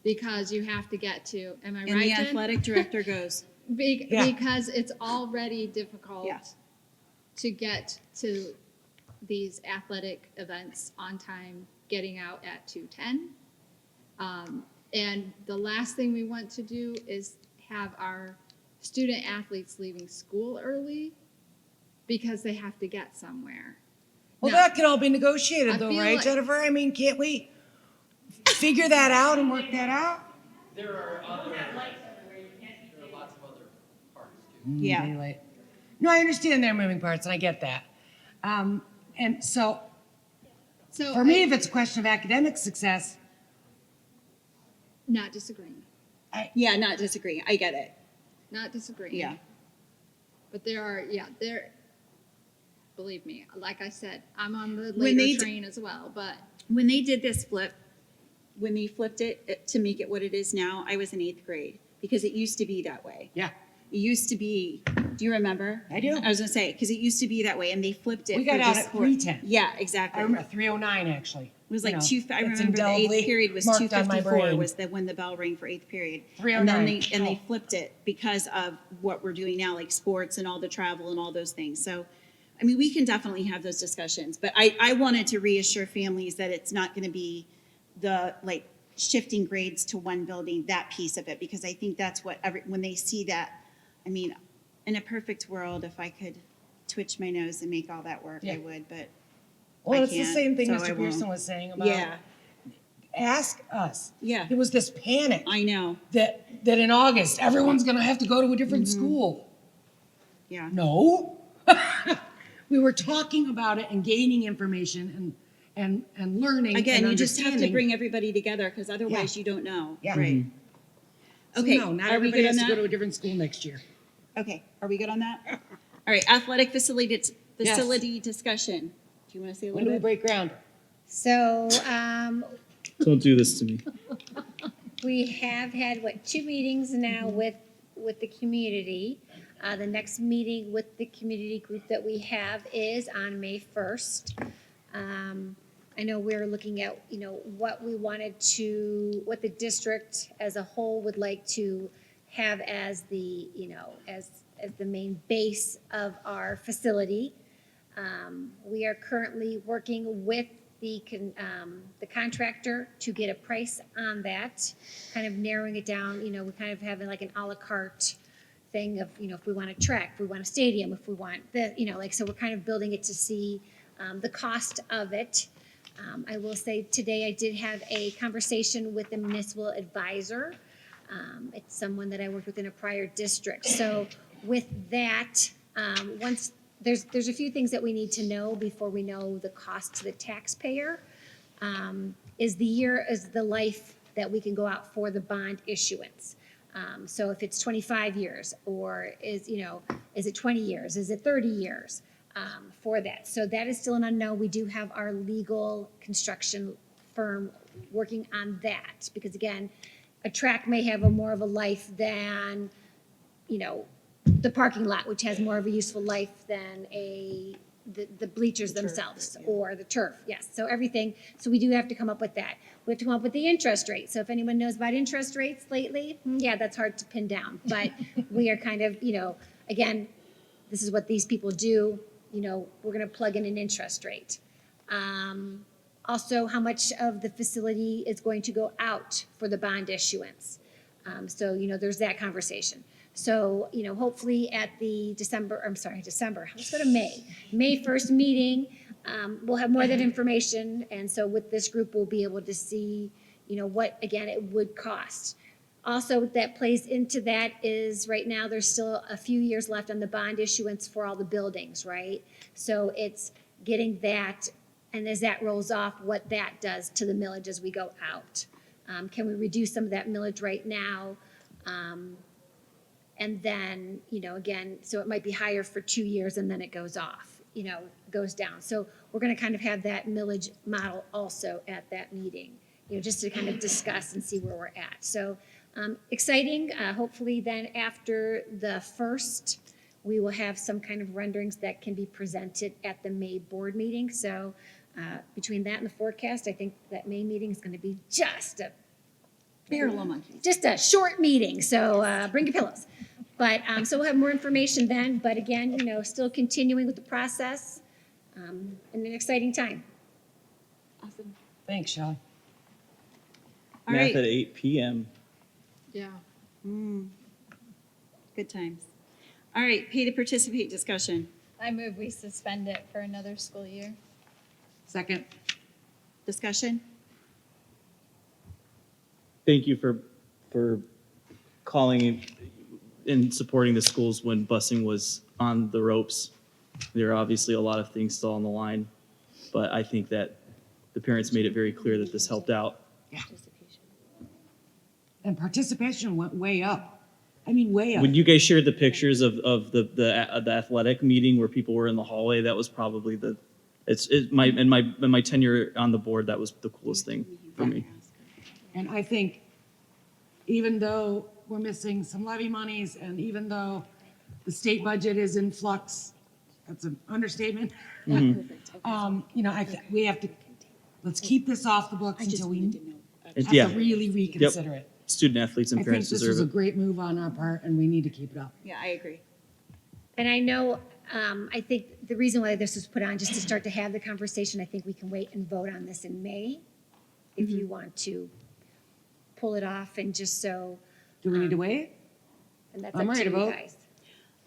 because you have to get to. Am I And right? the Jen? athletic director goes, Because it's already difficult to get to these athletic events on time, getting out at 2:10. And the last thing we want to do is have our student athletes leaving school early because they have to get somewhere. Well, Now, that can all be negotiated I though, feel right, like- Jennifer? I mean, can't we figure that out and work that out? There are lots of other parts too. Yeah. Daylight. No, I understand they're moving parts, and I get that. And so for me, if it's a question of academic success, not disagreeing. Yeah, not disagreeing. I get it. Not disagreeing. Yeah. But believe me, like I said, I'm on the When they later d- train as well, but When they did this flip, when they flipped it to make it what it is now, I was in 8th grade because it used to be that way. Yeah. It used to be, do you remember? I do. I was going to say, because it used to be that way and they flipped it. We got for out this at sport. 3:10. Yeah, exactly. I remember 3:09 actually. It was You like know, I it's remember the 8th indelibly period was marked on my 2:54 brain. was when the bell rang for 8th period. 3:09. And they flipped it because of what we're doing now, like sports and all the travel and all those things. So, I mean, we can definitely have those discussions, but I wanted to reassure families that it's not going to be the like shifting grades to one building, that piece of it, because I think that's what when they see that, I mean, in a perfect world, if I could twitch my nose and make all that work, I would, but Well, I it's the can't, same thing so Mr. I won't. Pierson was saying about Yeah, ask us. yeah, There was this panic I know. that in August everyone's going to have to go to a different school. Yeah. No. We were talking about it and gaining information and learning. Again, and you just have to understanding. bring everybody together because otherwise you don't know. Yeah. Right. So Okay, no, not are we everybody good has on to go that? to a different school next year. Okay, are we good on that? All right, athletic facility discussion. Do you want to say a When little do we bit? break ground? So Don't do this to me. we have had, 2 meetings now with the community. The next meeting with the community group that we have is on May 1st. I know we're looking at, what the district as a whole would like to have as the, as the main base of our facility. We are currently working with the contractor to get a price on that, kind of narrowing it down. We kind of have like an a la carte thing of, if we want a track, if we want a stadium, if we want so we're kind of building it to see the cost of it. I will say today I did have a conversation with the municipal advisor. It's someone that I worked with in a prior district. So with that, once there's a few things that we need to know before we know the cost to the taxpayer. Is the life that we can go out for the bond issuance. So if it's 25 years or is it 20 years? Is it 30 years for that? So that is still an unknown. We do have our legal construction firm working on that because again, a track may have more of a life than, the parking lot, which has more of a useful life than the bleachers themselves or the turf. Yes. So everything. So we do have to come up with that. We have to come up with the interest rate. So if anyone knows about interest rates lately, yeah, that's hard to pin down. But we are kind of, again, this is what these people do. We're going to plug in an interest rate. Also, how much of the facility is going to go out for the bond issuance. So, there's that conversation. So, hopefully at the let's go to May 1st meeting, we'll have more of that information. And so with this group, we'll be able to see, what, again, it would cost. Also, that plays into that is right now, there's still a few years left on the bond issuance for all the buildings, right? So it's getting that, and as that rolls off, what that does to the millage as we go out. Can we reduce some of that millage right now? And then, again, so it might be higher for 2 years and then it goes off, goes down. So we're going to kind of have that millage model also at that meeting, just to kind of discuss and see where we're at. So exciting. Hopefully then after the 1st, we will have some kind of renderings that can be presented at the May board meeting. So between that and the forecast, I think that May meeting is going to be just a short meeting. So bring your pillows. But so we'll have more information then. But again, still continuing with the process and an exciting time. Awesome. Thanks, Shelley. All Math right. at 8 p.m. Yeah. Good times. All right, pay to participate discussion. I move we suspend it for another school year. Second. Discussion? Thank you for calling and supporting the schools when busing was on the ropes. There are obviously a lot of things still on the line, but I think that the parents made it very clear that this helped out. Yeah. And participation went way up. I mean, way up. When you guys shared the pictures of the athletic meeting where people were in the hallway, that was probably in my tenure on the board, that was the coolest thing for me. And I think even though we're missing some levy monies and even though the state budget is in flux, that's an understatement. We have to, let's keep this off the books until we have to really reconsider it. Student athletes and I think parents this deserve was a it. great move on our part and we need to keep it up. Yeah, I agree. And I know, I think the reason why this was put on, just to start to have the conversation, I think we can wait and vote on this in May if you want to pull it off and just so. Do we need to wait? And that's I'm up ready to to you vote. guys.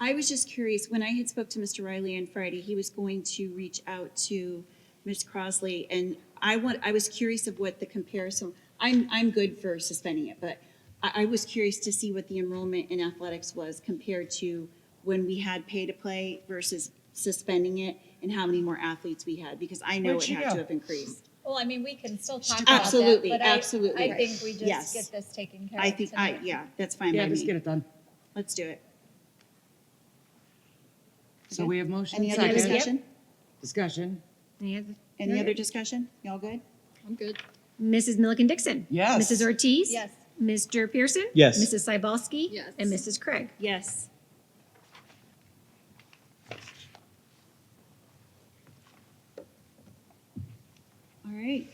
I was just curious, when I had spoke to Mr. Riley on Friday, he was going to reach out to Ms. Crosley, and I was curious of what the comparison, I'm good for suspending it, but I was curious to see what the enrollment in athletics was compared to when we had pay to play versus suspending it and how many more athletes we had, because I know it had to have increased. Well, I mean, we can still talk Absolutely, about that, but absolutely. I think we just Yes. get this taken care of I think, tonight. yeah, that's fine Yeah, by just me. get it done. Let's do it. So we have motion. Any other second. discussion? Discussion. Any other discussion? Y'all good? I'm good. Mrs. Milliken Dixon. Yes. Mrs. Ortiz. Yes. Mr. Pierson. Yes. Mrs. Cybulski. Yes. And Mrs. Krieg. Yes. All right.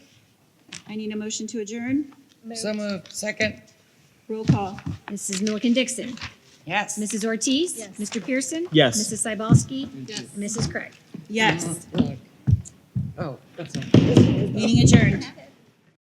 I need a motion to adjourn. So moved. Second. Roll call. Mrs. Milliken Dixon. Yes. Mrs. Ortiz. Yes. Mr. Pierson. Yes. Mrs. Cybulski. Yes. Mrs. Krieg. Yes. Oh, that's not. Meeting adjourned.